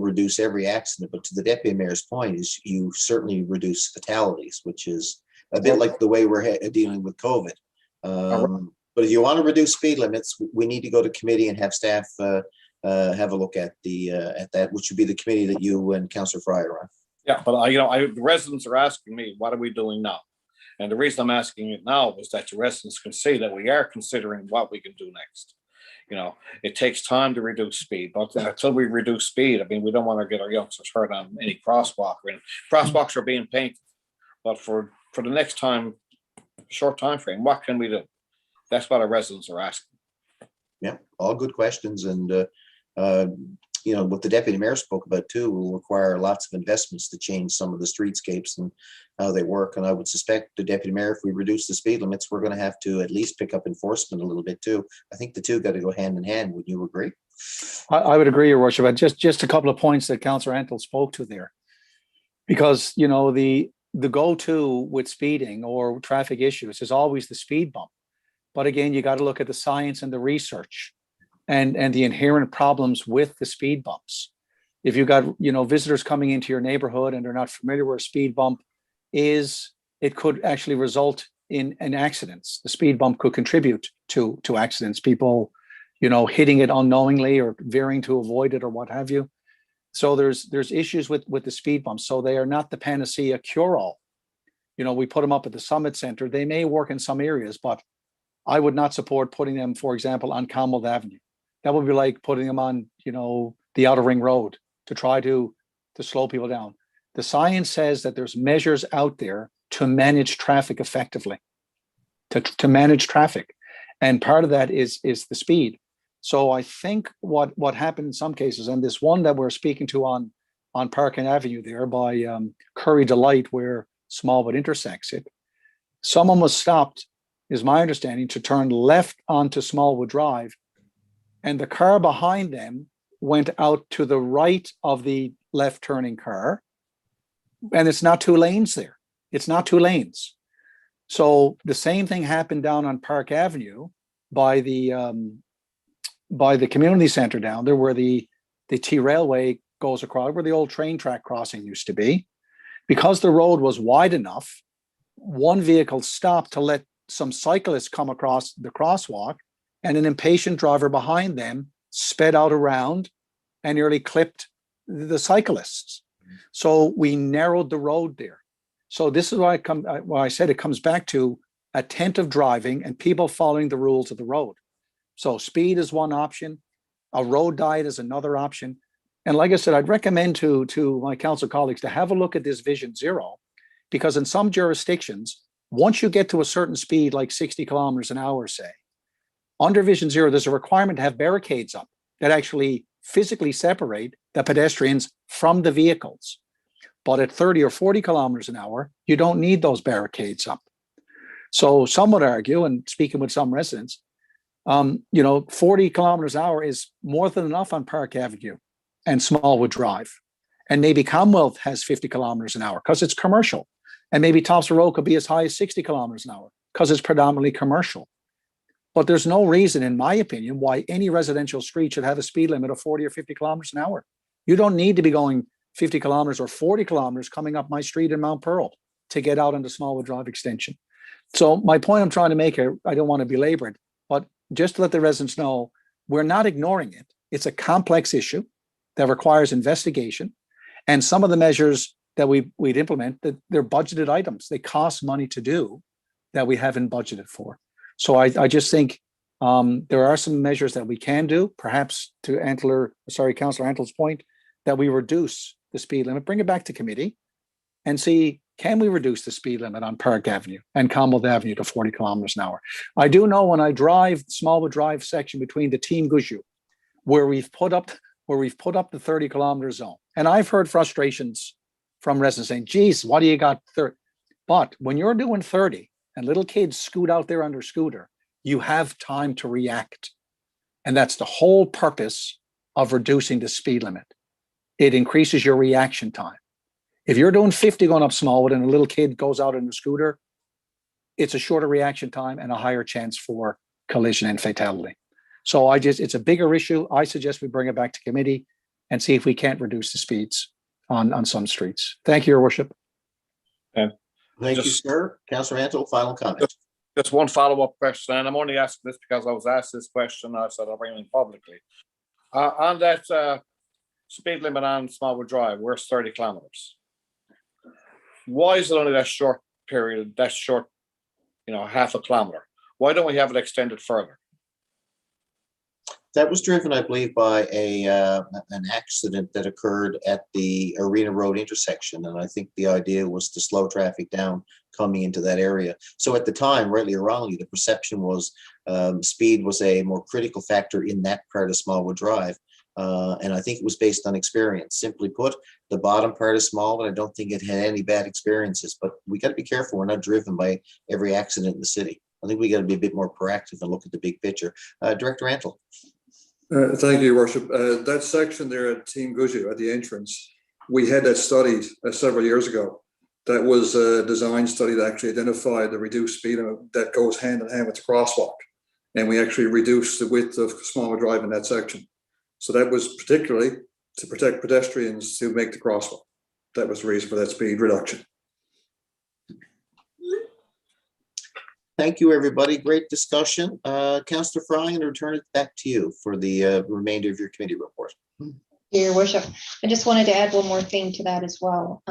B: reduce every accident, but to the deputy mayor's point, is you certainly reduce fatalities, which is a bit like the way we're dealing with COVID. But if you want to reduce speed limits, we need to go to committee and have staff have a look at that, which would be the committee that you and Councillor Fry are on.
D: Yeah, but the residents are asking me, what are we doing now? And the reason I'm asking it now is that the residents can see that we are considering what we can do next. It takes time to reduce speed, but until we reduce speed, I mean, we don't want to get our youngsters hurt on any crosswalk. And crosswalks are being painted, but for the next short time frame, what can we do? That's what our residents are asking.
B: Yeah, all good questions, and what the deputy mayor spoke about too will require lots of investments to change some of the streetscapes and how they work. And I would suspect the deputy mayor, if we reduce the speed limits, we're going to have to at least pick up enforcement a little bit too. I think the two got to go hand in hand. Would you agree?
C: I would agree, Your Worship. But just a couple of points that Councillor Antle spoke to there, because the go-to with speeding or traffic issues is always the speed bump. But again, you got to look at the science and the research and the inherent problems with the speed bumps. If you've got, visitors coming into your neighborhood and they're not familiar where a speed bump is, it could actually result in accidents. The speed bump could contribute to accidents, people, hitting it unknowingly or veering to avoid it or what have you. So there's issues with the speed bumps. So they are not the panacea cure-all. We put them up at the Summit Center. They may work in some areas, but I would not support putting them, for example, on Commonwealth Avenue. That would be like putting them on, the Outer Ring Road to try to slow people down. The science says that there's measures out there to manage traffic effectively, to manage traffic. And part of that is the speed. So I think what happened in some cases, and this one that we're speaking to on Park and Avenue there by Curry Delight, where Smallwood intersects it, someone was stopped, is my understanding, to turn left onto Smallwood Drive, and the car behind them went out to the right of the left turning car, and it's not two lanes there. It's not two lanes. So the same thing happened down on Park Avenue by the community center down there, where the T railway goes across, where the old train track crossing used to be. Because the road was wide enough, one vehicle stopped to let some cyclists come across the crosswalk, and an impatient driver behind them sped out around and nearly clipped the cyclists. So we narrowed the road there. So this is why I said it comes back to attentive driving and people following the rules of the road. So speed is one option. A road diet is another option. And like I said, I'd recommend to my council colleagues to have a look at this Vision Zero, because in some jurisdictions, once you get to a certain speed, like 60 kilometers an hour, say, under Vision Zero, there's a requirement to have barricades up that actually physically separate the pedestrians from the vehicles. But at 30 or 40 kilometers an hour, you don't need those barricades up. So some would argue, and speaking with some residents, 40 kilometers an hour is more than enough on Park Avenue and Smallwood Drive. And maybe Commonwealth has 50 kilometers an hour because it's commercial. And maybe Thompson Road could be as high as 60 kilometers an hour because it's predominantly commercial. But there's no reason, in my opinion, why any residential street should have a speed limit of 40 or 50 kilometers an hour. You don't need to be going 50 kilometers or 40 kilometers coming up my street in Mount Pearl to get out into Smallwood Drive extension. So my point I'm trying to make here, I don't want to belabor it, but just to let the residents know, we're not ignoring it. It's a complex issue that requires investigation. And some of the measures that we'd implement, that they're budgeted items. They cost money to do that we haven't budgeted for. So I just think there are some measures that we can do, perhaps to Councillor Antler's point, that we reduce the speed limit, bring it back to committee and see, can we reduce the speed limit on Park Avenue and Commonwealth Avenue to 40 kilometers an hour? I do know when I drive Smallwood Drive section between the Team Gushu, where we've put up the 30 kilometer zone. And I've heard frustrations from residents saying, geez, what do you got 30? But when you're doing 30 and little kids scoot out there on their scooter, you have time to react. And that's the whole purpose of reducing the speed limit. It increases your reaction time. If you're doing 50 going up Smallwood and a little kid goes out on a scooter, it's a shorter reaction time and a higher chance for collision and fatality. So it's a bigger issue. I suggest we bring it back to committee and see if we can't reduce the speeds on some streets. Thank you, Your Worship.
B: Thank you,
D: Just-
B: sir. Councillor Antle, final comment.
D: Just one follow-up question, and I'm only asking this because I was asked this question, I said I'll bring it in publicly. On that speed limit on Smallwood Drive, where's 30 kilometers? Why is it only that short period, half a kilometer? Why don't we have it extended further?
B: That was driven, I believe, by an accident that occurred at the Arena Road intersection. And I think the idea was to slow traffic down coming into that area. So at the time, rightly or wrongly, the perception was speed was a more critical factor in that part of Smallwood Drive. And I think it was based on experience. Simply put, the bottom part of Smallwood, I don't think it had any bad experiences, but we got to be careful. We're not driven by every accident in the city. I think we got to be a bit more proactive and look at the big picture. Director Antle.
A: Thank you, Your Worship. That section there at Team Gushu at the entrance, we had that studied several years ago. That was a design study that actually identified the reduced speed that goes hand in hand with the crosswalk. And we actually reduced the width of Smallwood Drive in that section. So that was particularly to protect pedestrians to make the crosswalk. That was the reason for that speed reduction.
B: Thank you, everybody. Great discussion. Councillor Fry, and return it back to you for the remainder of your committee report.
E: Your Worship, I just wanted to add one more thing to that as well.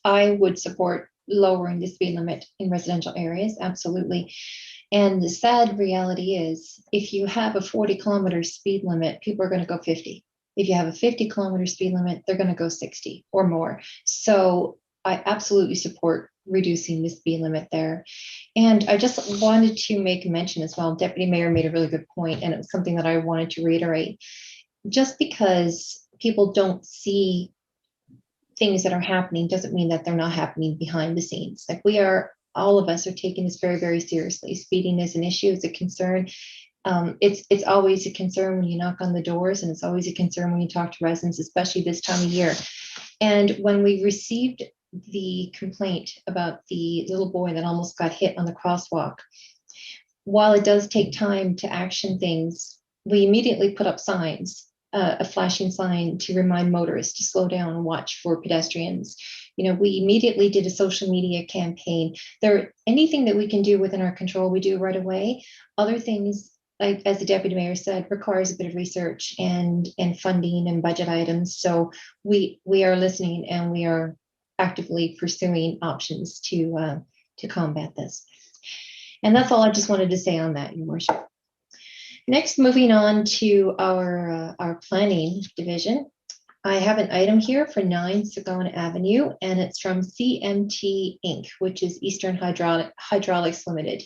E: I would support lowering the speed limit in residential areas, absolutely. And the sad reality is, if you have a 40 kilometer speed limit, people are going to go 50. If you have a 50 kilometer speed limit, they're going to go 60 or more. So I absolutely support reducing the speed limit there. And I just wanted to make a mention as well. Deputy Mayor made a really good point, and it was something that I wanted to reiterate. Just because people don't see things that are happening doesn't mean that they're not happening behind the scenes. Like all of us are taking this very, very seriously. Speeding is an issue, it's a concern. It's always a concern when you knock on the doors, and it's always a concern when you talk to residents, especially this time of year. And when we received the complaint about the little boy that almost got hit on the crosswalk, while it does take time to action things, we immediately put up signs, a flashing sign to remind motorists to slow down and watch for pedestrians. We immediately did a social media campaign. Anything that we can do within our control, we do right away. Other things, like as the Deputy Mayor said, requires a bit of research and funding and budget items. So we are listening, and we are actively pursuing options to combat this. And that's all I just wanted to say on that, Your Worship. Next, moving on to our planning division. I have an item here for 9 Sagona Avenue, and it's from CMT Inc., which is Eastern Hydraulics Limited.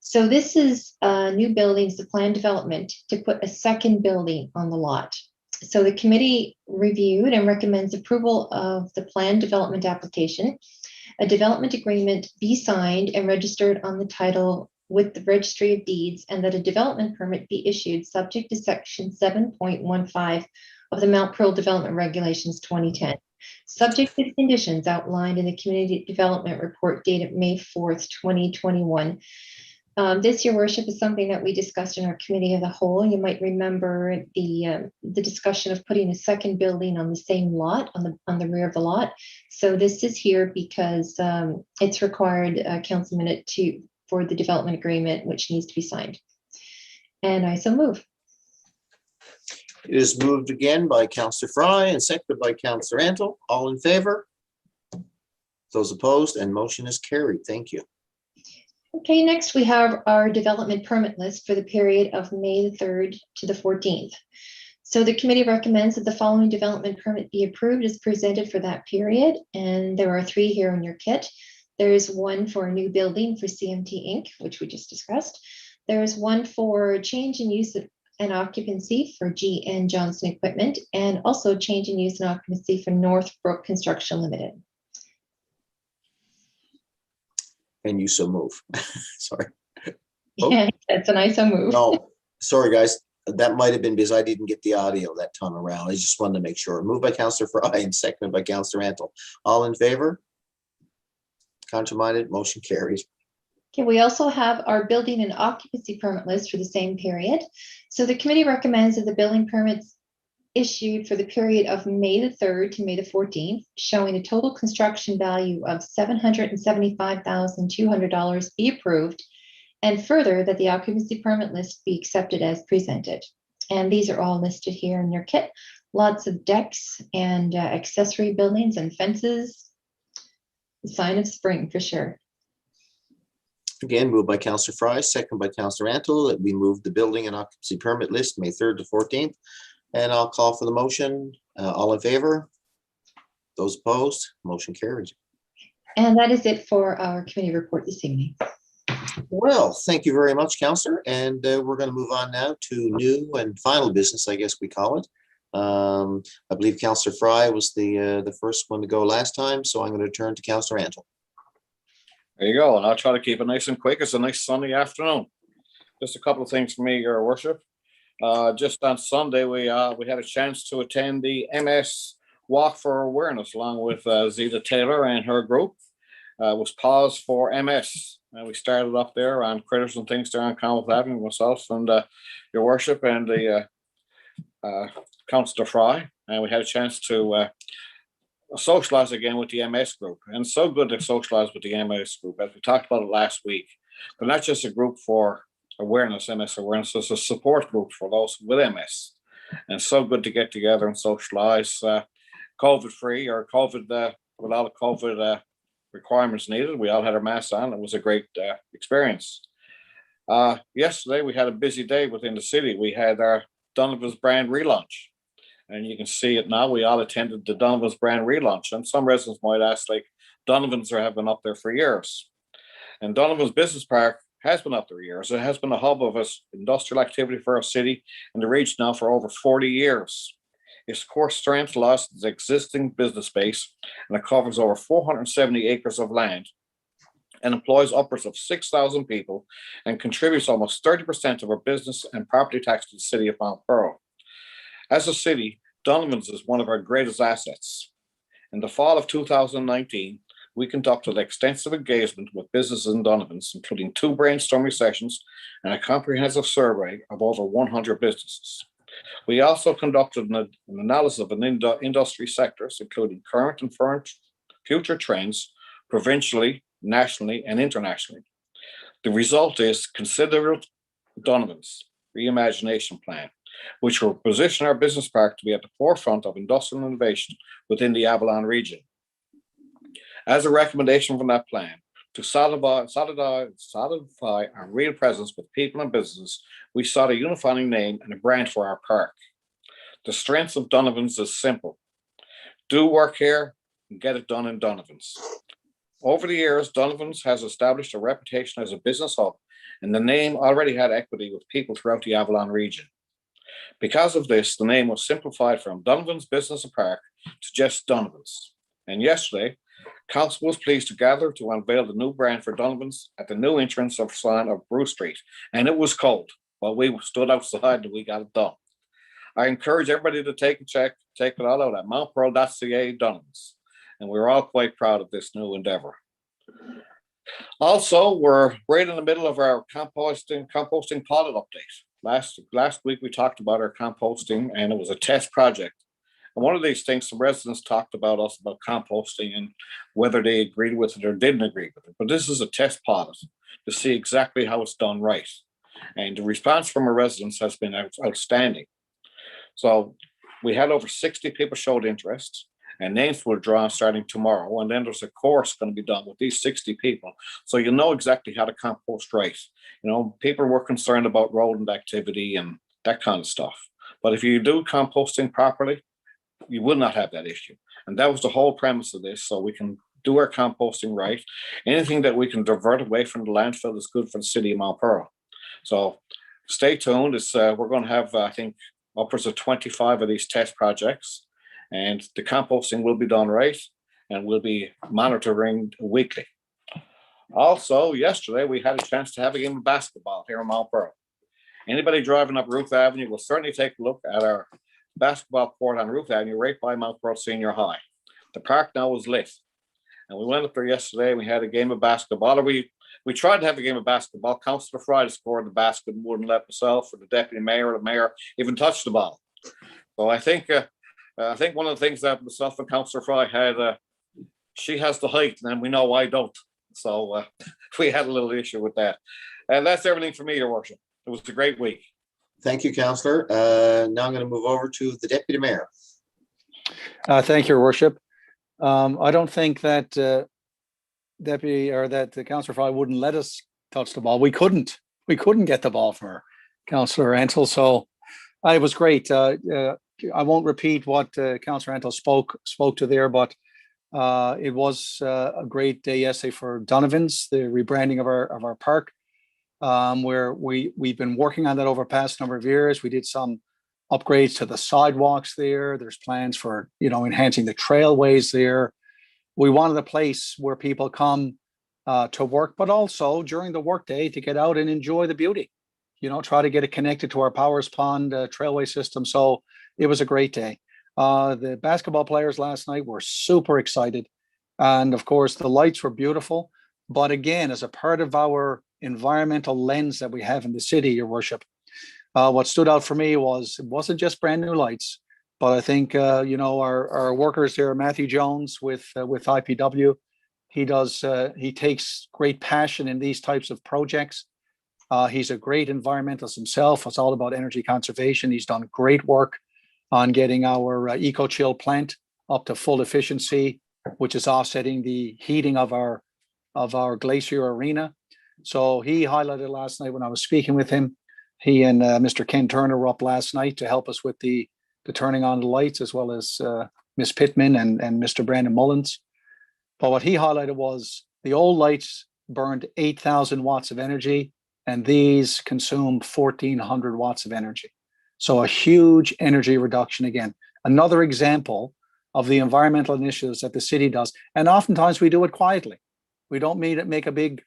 E: So this is new buildings, the planned development to put a second building on the lot. So the committee reviewed and recommends approval of the planned development application, a development agreement be signed and registered on the title with the Registry of Deeds, and that a development permit be issued subject to section 7.15 of the Mount Pearl Development Regulations 2010, subject to the conditions outlined in the Community Development Report dated May 4th, 2021. This, Your Worship, is something that we discussed in our committee of the whole. You might remember the discussion of putting a second building on the same lot, on the rear of the lot. So this is here because it's required council minute for the development agreement, which needs to be signed. And I so move.
B: It is moved again by Councillor Fry and seconded by Councillor Antle. All in favor? Those opposed, and motion is carried. Thank you.
E: Okay, next we have our development permit list for the period of May the 3rd to the 14th. So the committee recommends that the following development permit be approved as presented for that period. And there are 3 here in your kit. There's one for a new building for CMT Inc., which we just discussed. There's one for change in use and occupancy for GN Johnson Equipment, and also change in use and occupancy for Northbrook Construction Limited.
B: And you so move. Sorry. Oh.
E: Yeah, that's a nice move.
B: No, sorry, guys. That might have been because I didn't get the audio that time around. I just wanted to make sure. Moved by Councillor Fry and seconded by Councillor Antle. All in favor? Contrary-minded, motion carries.
E: Okay, we also have our building and occupancy permit list for the same period. So the committee recommends that the building permits issued for the period of May the 3rd to May the 14th, showing a total construction value of $775,200 be approved, and further that the occupancy permit list be accepted as presented. And these are all listed here in your kit. Lots of decks and accessory buildings and fences. The sign of spring for sure.
B: Again, moved by Councillor Fry, second by Councillor Antle, that we move the building and occupancy permit list May 3rd to 14th. And I'll call for the motion. All in favor? Those opposed? Motion carries.
E: And that is it for our committee report this evening.
B: Well, thank you very much, Councillor. And we're going to move on now to new and final business, I guess we call it. I believe Councillor Fry was the first one to go last time, so I'm going to turn to Councillor Antle.
D: There you go. And I'll try to keep it nice and quick. It's a nice sunny afternoon. Just a couple of things for me, Your Worship. Just on Sunday, we had a chance to attend the MS Walk for Awareness along with Zita Taylor and her group. It was Pause for MS. And we started up there on Critters and Things there on Kenmont Avenue, myself and Your Worship and the Councillor Fry. And we had a chance to socialize again with the MS group. And it's so good to socialize with the MS group, as we talked about it last week. But not just a group for awareness, MS awareness, it's a support group for those with MS. And so good to get together and socialize, COVID-free or COVID, without a COVID requirements needed. We all had our masks on. It was a great experience. Yesterday, we had a busy day within the city. We had our Donovan's brand relaunch. And you can see it now. We all attended the Donovan's brand relaunch. And some residents might ask, like, Donovan's have been up there for years. And Donovan's Business Park has been up there years. It has been a hub of industrial activity for our city and the region now for over 40 years. Its core strength lies in its existing business space, and it covers over 470 acres of land and employs upwards of 6,000 people and contributes almost 30% of our business and property tax to the city of Mount Pearl. As a city, Donovan's is one of our greatest assets. In the fall of 2019, we conducted extensive engagement with businesses in Donovan's, including 2 brainstorming sessions and a comprehensive survey of over 100 businesses. We also conducted an analysis of industry sectors, including current and future trends, provincially, nationally, and internationally. The result is considered Donovan's reimagination plan, which will position our business park to be at the forefront of industrial innovation within the Avalon region. As a recommendation from that plan, to solidify our real presence with people and businesses, we sought a unifying name and a brand for our park. The strength of Donovan's is simple. Do work here and get it done in Donovan's. Over the years, Donovan's has established a reputation as a business hub, and the name already had equity with people throughout the Avalon region. Because of this, the name was simplified from Donovan's Business Park to just Donovan's. And yesterday, Council was pleased to gather to unveil the new brand for Donovan's at the new entrance of sign of Bruce Street. And it was cold, but we stood outside and we got it done. I encourage everybody to take it all out at mountpearl.ca Donovan's. And we're all quite proud of this new endeavor. Also, we're right in the middle of our composting pilot update. Last week, we talked about our composting, and it was a test project. And one of these things, some residents talked about us about composting and whether they agreed with it or didn't agree with it. But this is a test pilot to see exactly how it's done right. And the response from our residents has been outstanding. So we had over 60 people showed interest, and names will draw starting tomorrow. And then there's a course going to be done with these 60 people. So you'll know exactly how to compost right. You know, people were concerned about rodent activity and that kind of stuff. But if you do composting properly, you will not have that issue. And that was the whole premise of this. So we can do our composting right. Anything that we can divert away from the landfill is good for the city of Mount Pearl. So stay tuned. We're going to have, I think, upwards of 25 of these test projects, and the composting will be done right, and we'll be monitoring weekly. Also, yesterday we had a chance to have a game of basketball here in Mount Pearl. Anybody driving up Ruth Avenue will certainly take a look at our basketball court on Ruth Avenue, right by Mount Pearl Senior High. The park now is lit, and we went up there yesterday. And we had a game of basketball. We tried to have a game of basketball. Councillor Friday scored the basket and wouldn't let myself or the deputy mayor or the mayor even touch the ball. So I think one of the things that myself and Councillor Friday had, she has the height, and we know I don't. So we had a little issue with that. And that's everything for me, Your Worship. It was a great week.
B: Thank you, Councillor. Now I'm going to move over to the Deputy Mayor.
C: Thank you, Your Worship. I don't think that the Councillor Fry wouldn't let us touch the ball. We couldn't get the ball from her, Councillor Antle. So it was great. I won't repeat what Councillor Antle spoke to there, but it was a great day yesterday for Donovan's, the rebranding of our park, where we've been working on that over the past number of years. We did some upgrades to the sidewalks there. There's plans for, enhancing the trailways there. We wanted a place where people come to work, but also during the workday to get out and enjoy the beauty. Try to get it connected to our Powers Pond trailway system. So it was a great day. The basketball players last night were super excited. And of course, the lights were beautiful. But again, as a part of our environmental lens that we have in the city, Your Worship, what stood out for me was it wasn't just brand new lights, but I think, our workers here, Matthew Jones with IPW, he takes great passion in these types of projects. He's a great environmentalist himself. It's all about energy conservation. He's done great work on getting our eco-chill plant up to full efficiency, which is offsetting the heating of our glacier arena. So he highlighted last night when I was speaking with him. He and Mr. Ken Turner were up last night to help us with the turning on the lights, as well as Miss Pittman and Mr. Brandon Mullins. But what he highlighted was the old lights burned 8,000 watts of energy, and these consume 1,400 watts of energy. So a huge energy reduction again. Another example of the environmental initiatives that the city does. And oftentimes we do it quietly. We don't make a big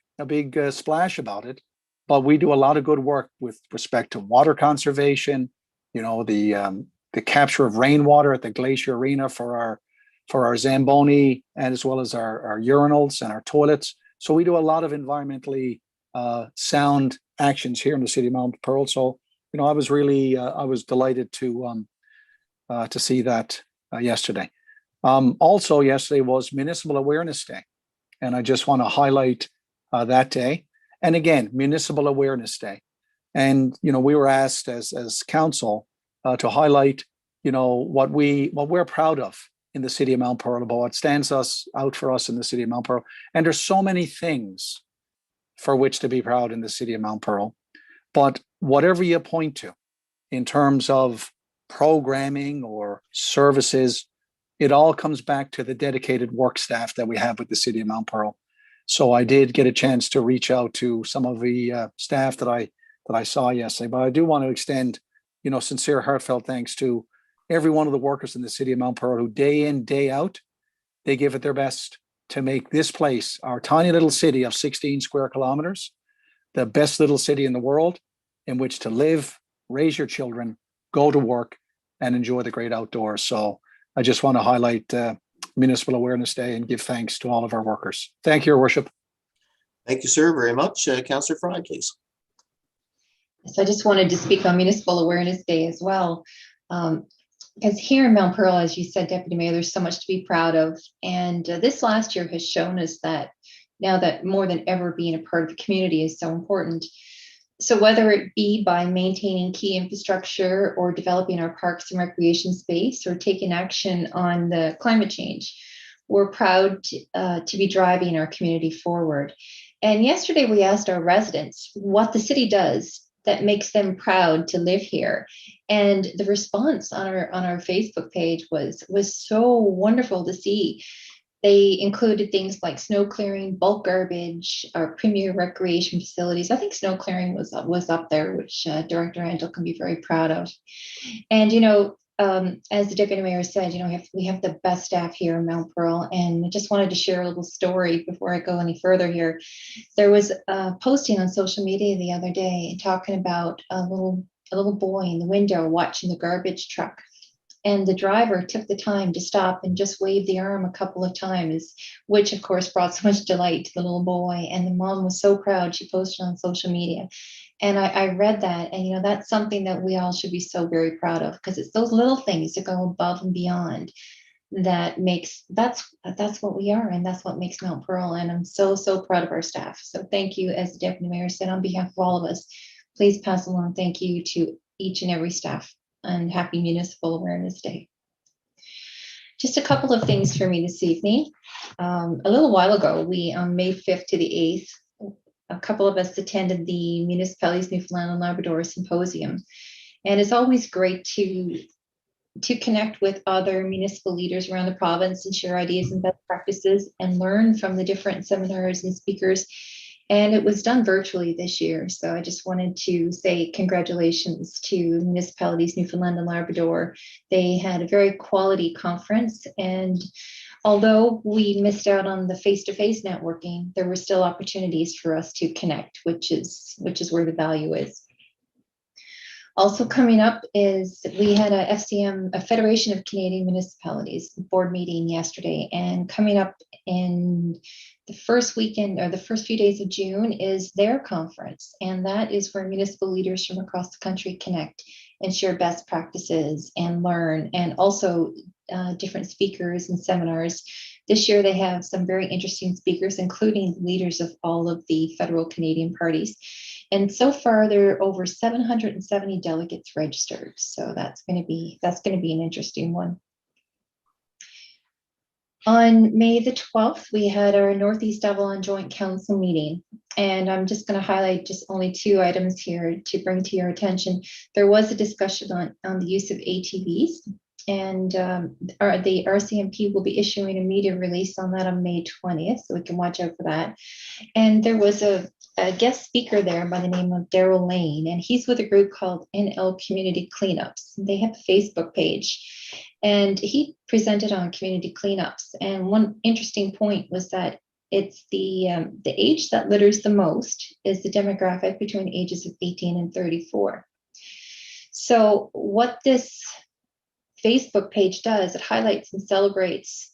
C: splash about it, but we do a lot of good work with respect to water conservation, the capture of rainwater at the Glacier Arena for our Zamboni, and as well as our urinals and our toilets. So we do a lot of environmentally sound actions here in the city of Mount Pearl. So, I was delighted to see that yesterday. Also yesterday was Municipal Awareness Day. And I just want to highlight that day. And again, Municipal Awareness Day. And, we were asked as council to highlight, what we're proud of in the city of Mount Pearl, about what stands out for us in the city of Mount Pearl. And there's so many things for which to be proud in the city of Mount Pearl. But whatever you point to in terms of programming or services, it all comes back to the dedicated work staff that we have with the city of Mount Pearl. So I did get a chance to reach out to some of the staff that I saw yesterday, but I do want to extend, sincere, heartfelt thanks to every one of the workers in the city of Mount Pearl who day in, day out, they give it their best to make this place, our tiny little city of 16 square kilometers, the best little city in the world in which to live, raise your children, go to work, and enjoy the great outdoors. So I just want to highlight Municipal Awareness Day and give thanks to all of our workers. Thank you, Your Worship.
B: Thank you, sir, very much. Councillor Fry, please.
E: So I just wanted to speak on Municipal Awareness Day as well. Because here in Mount Pearl, as you said, Deputy Mayor, there's so much to be proud of. And this last year has shown us that now that more than ever being a part of the community is so important. So whether it be by maintaining key infrastructure or developing our parks and recreation space or taking action on the climate change, we're proud to be driving our community forward. And yesterday we asked our residents what the city does that makes them proud to live here. And the response on our Facebook page was so wonderful to see. They included things like snow clearing, bulk garbage, our premier recreation facilities. I think snow clearing was up there, which Director Antle can be very proud of. And, as the Deputy Mayor said, we have the best staff here in Mount Pearl. And I just wanted to share a little story before I go any further here. There was a posting on social media the other day talking about a little boy in the window watching the garbage truck. And the driver took the time to stop and just wave the arm a couple of times, which of course brought so much delight to the little boy. And the mom was so proud. She posted on social media. And I read that, and that's something that we all should be so very proud of, because it's those little things that go above and beyond that's what we are, and that's what makes Mount Pearl. And I'm so proud of our staff. So thank you, as the Deputy Mayor said, on behalf of all of us, please pass along thank you to each and every staff, and happy Municipal Awareness Day. Just a couple of things for me this evening. A little while ago, we on May 5th to the 8th, a couple of us attended the Municipalities Newfoundland and Labrador Symposium. And it's always great to connect with other municipal leaders around the province and share ideas and best practices and learn from the different seminars and speakers. And it was done virtually this year. So I just wanted to say congratulations to Municipalities Newfoundland and Labrador. They had a very quality conference. And although we missed out on the face-to-face networking, there were still opportunities for us to connect, which is where the value is. Also coming up is we had a FCM, a Federation of Canadian Municipalities board meeting yesterday, and coming up in the first weekend or the first few days of June is their conference. And that is where municipal leaders from across the country connect and share best practices and learn, and also different speakers and seminars. This year they have some very interesting speakers, including leaders of all of the federal Canadian parties. And so far, there are over 770 delegates registered. So that's going to be an interesting one. On May the 12th, we had our Northeast Avalon Joint Council meeting. And I'm just going to highlight just only two items here to bring to your attention. There was a discussion on the use of ATVs. And the RCMP will be issuing a media release on that on May 20th, so we can watch out for that. And there was a guest speaker there by the name of Daryl Lane, and he's with a group called NL Community Cleanups. They have a Facebook page, and he presented on community cleanups. And one interesting point was that it's the age that litters the most is the demographic between the ages of 18 and 34. So what this Facebook page does, it highlights and celebrates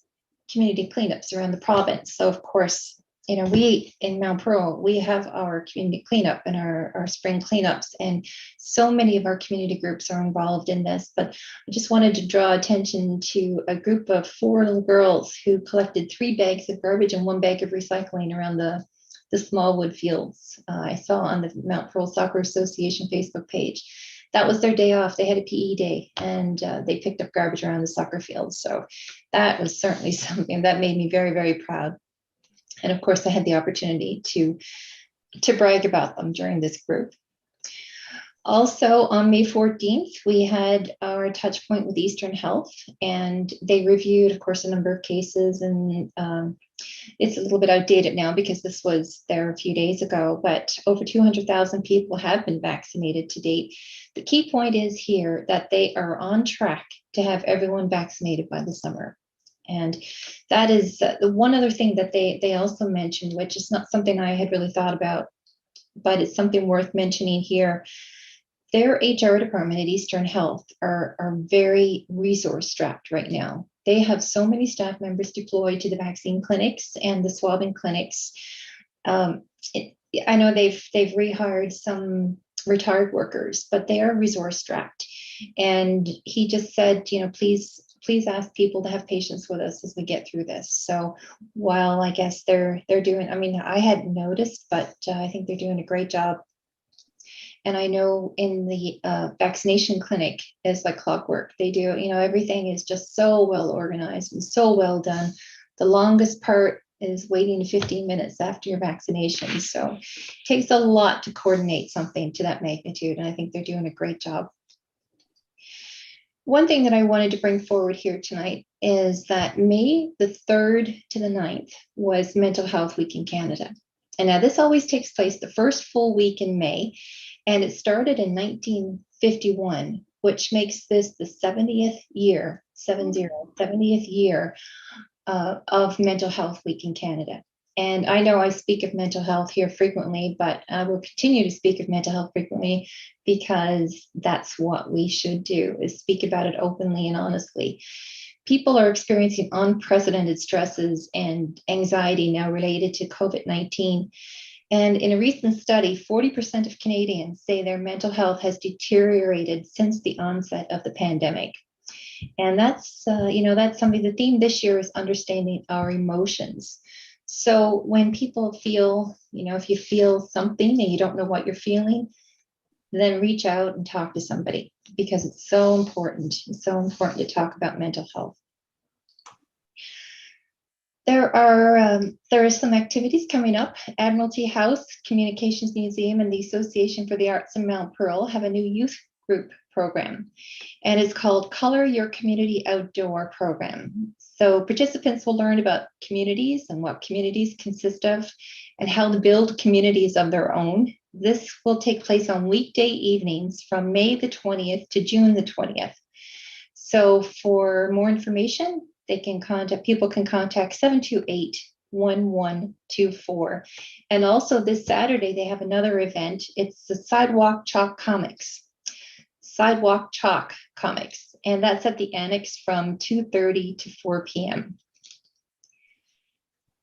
E: community cleanups around the province. So of course, we in Mount Pearl, we have our community cleanup and our spring cleanups, and so many of our community groups are involved in this. But I just wanted to draw attention to a group of 4 little girls who collected 3 bags of garbage and 1 bag of recycling around the Smallwood fields. I saw on the Mount Pearl Soccer Association Facebook page. That was their day off. They had a PE day, and they picked up garbage around the soccer field. So that was certainly something that made me very, very proud. And of course, I had the opportunity to brag about them during this group. Also, on May 14th, we had our touch point with Eastern Health, and they reviewed, of course, a number of cases. And it's a little bit outdated now because this was there a few days ago, but over 200,000 people have been vaccinated to date. The key point is here that they are on track to have everyone vaccinated by the summer. And that is the one other thing that they also mentioned, which is not something I had really thought about, but it's something worth mentioning here. Their HR department at Eastern Health are very resource strapped right now. They have so many staff members deployed to the vaccine clinics and the swabbing clinics. I know they've rehired some retired workers, but they are resource strapped. And he just said, please ask people to have patience with us as we get through this. So while I guess they're doing, I hadn't noticed, but I think they're doing a great job. And I know in the vaccination clinic, it's like clockwork. They do, everything is just so well organized and so well done. The longest part is waiting 15 minutes after your vaccination. So it takes a lot to coordinate something to that magnitude. And I think they're doing a great job. One thing that I wanted to bring forward here tonight is that May the 3rd to the 9th was Mental Health Week in Canada. And now this always takes place the first full week in May, and it started in 1951, which makes this the 70th year, 70th year of Mental Health Week in Canada. And I know I speak of mental health here frequently, but I will continue to speak of mental health frequently because that's what we should do, is speak about it openly and honestly. People are experiencing unprecedented stresses and anxiety now related to COVID-19. And in a recent study, 40% of Canadians say their mental health has deteriorated since the onset of the pandemic. And that's something. The theme this year is understanding our emotions. So when people feel, if you feel something and you don't know what you're feeling, then reach out and talk to somebody, because it's so important. It's so important to talk about mental health. There are some activities coming up. Admiralty House, Communications Museum, and the Association for the Arts in Mount Pearl have a new youth group program, and it's called Color Your Community Outdoor Program. So participants will learn about communities and what communities consist of and how to build communities of their own. This will take place on weekday evenings from May the 20th to June the 20th. So for more information, people can contact 728-1124. And also this Saturday, they have another event. It's the Sidewalk Chalk Comics. And that's at the Annex from 2:30 to 4 p.m.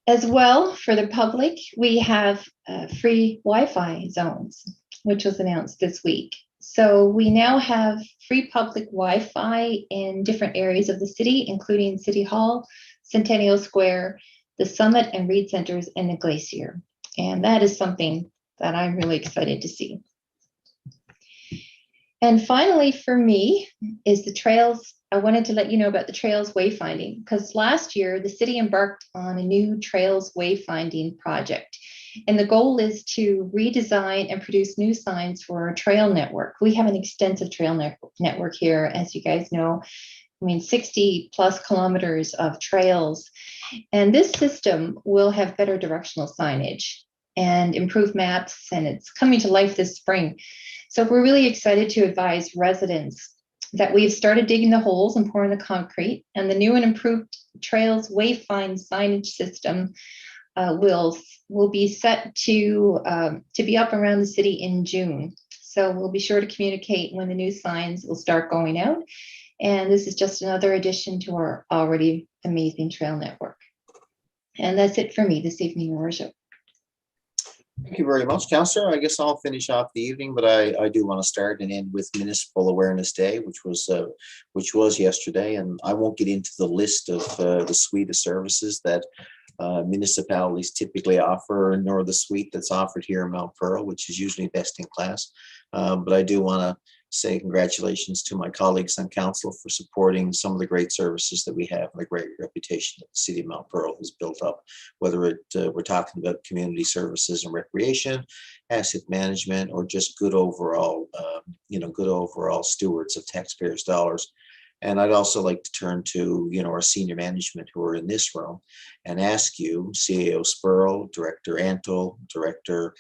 E: As well, for the public, we have free Wi-Fi zones, which was announced this week. So we now have free public Wi-Fi in different areas of the city, including City Hall, Centennial Square, the Summit and Reed Centers, and the Glacier. And that is something that I'm really excited to see. And finally, for me, is the trails. I wanted to let you know about the trails wayfinding, because last year the city embarked on a new trails wayfinding project. And the goal is to redesign and produce new signs for our trail network. We have an extensive trail network here, as you guys know. 60 plus kilometers of trails. And this system will have better directional signage and improved maps, and it's coming to life this spring. So we're really excited to advise residents that we've started digging the holes and pouring the concrete, and the new and improved trails wayfind signage system will be set to be up around the city in June. So we'll be sure to communicate when the new signs will start going out. And this is just another addition to our already amazing trail network. And that's it for me this evening, Your Worship.
B: Thank you very much, Councillor. I guess I'll finish off the evening, but I do want to start and end with Municipal Awareness Day, which was yesterday. And I won't get into the list of the suite of services that municipalities typically offer, nor the suite that's offered here in Mount Pearl, which is usually best in class. But I do want to say congratulations to my colleagues on council for supporting some of the great services that we have and the great reputation that the city of Mount Pearl has built up, whether we're talking about community services and recreation, asset management, or just good overall stewards of taxpayers' dollars. And I'd also like to turn to, our senior management who are in this room and ask you, CAO Spurl, Director Antle, Director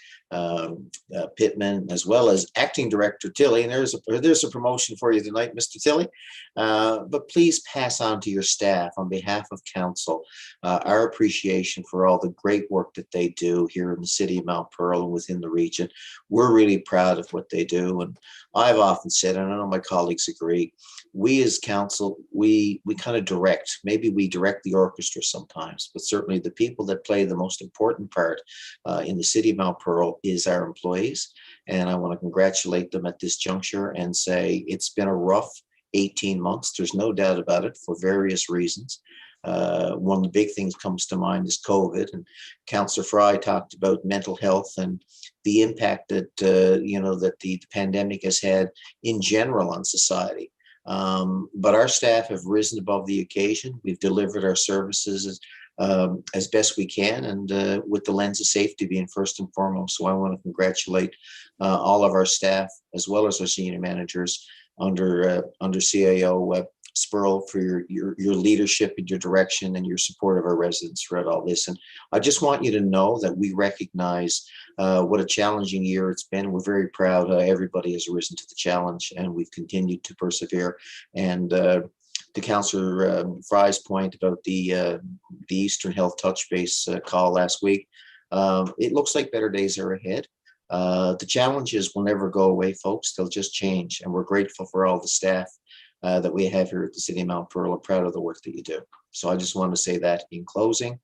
B: Pittman, as well as Acting Director Tilley. And there's a promotion for you tonight, Mr. Tilley. But please pass on to your staff on behalf of council our appreciation for all the great work that they do here in the city of Mount Pearl and within the region. We're really proud of what they do. And I've often said, and I know my colleagues agree, we as council, we kind of direct, maybe we direct the orchestra sometimes, but certainly the people that play the most important part in the city of Mount Pearl is our employees. And I want to congratulate them at this juncture and say it's been a rough 18 months. There's no doubt about it, for various reasons. one of the big things comes to mind is COVID, and Councillor Fry talked about mental health and the impact that that the pandemic has had in general on society. But our staff have risen above the occasion. We've delivered our services as best we can, and with the lens of safety being first and foremost. So I want to congratulate all of our staff as well as our senior managers under CAO Spurl for your leadership and your direction and your support of our residents throughout all this. And I just want you to know that we recognize what a challenging year it's been. We're very proud everybody has risen to the challenge, and we've continued to persevere. And to Councillor Fry's point about the Eastern Health Touch Base call last week, it looks like better days are ahead. The challenges will never go away, folks. They'll just change. And we're grateful for all the staff that we have here at the City of Mount Pearl. I'm proud of the work that you do. So I just want to say that in closing.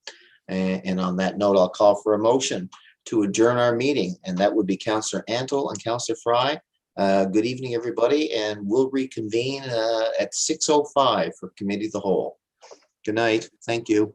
B: And on that note, I'll call for a motion to adjourn our meeting. And that would be Councillor Antle and Councillor Fry. Good evening, everybody. And we'll reconvene at 6:05 for Committee of the Whole. Good night. Thank you.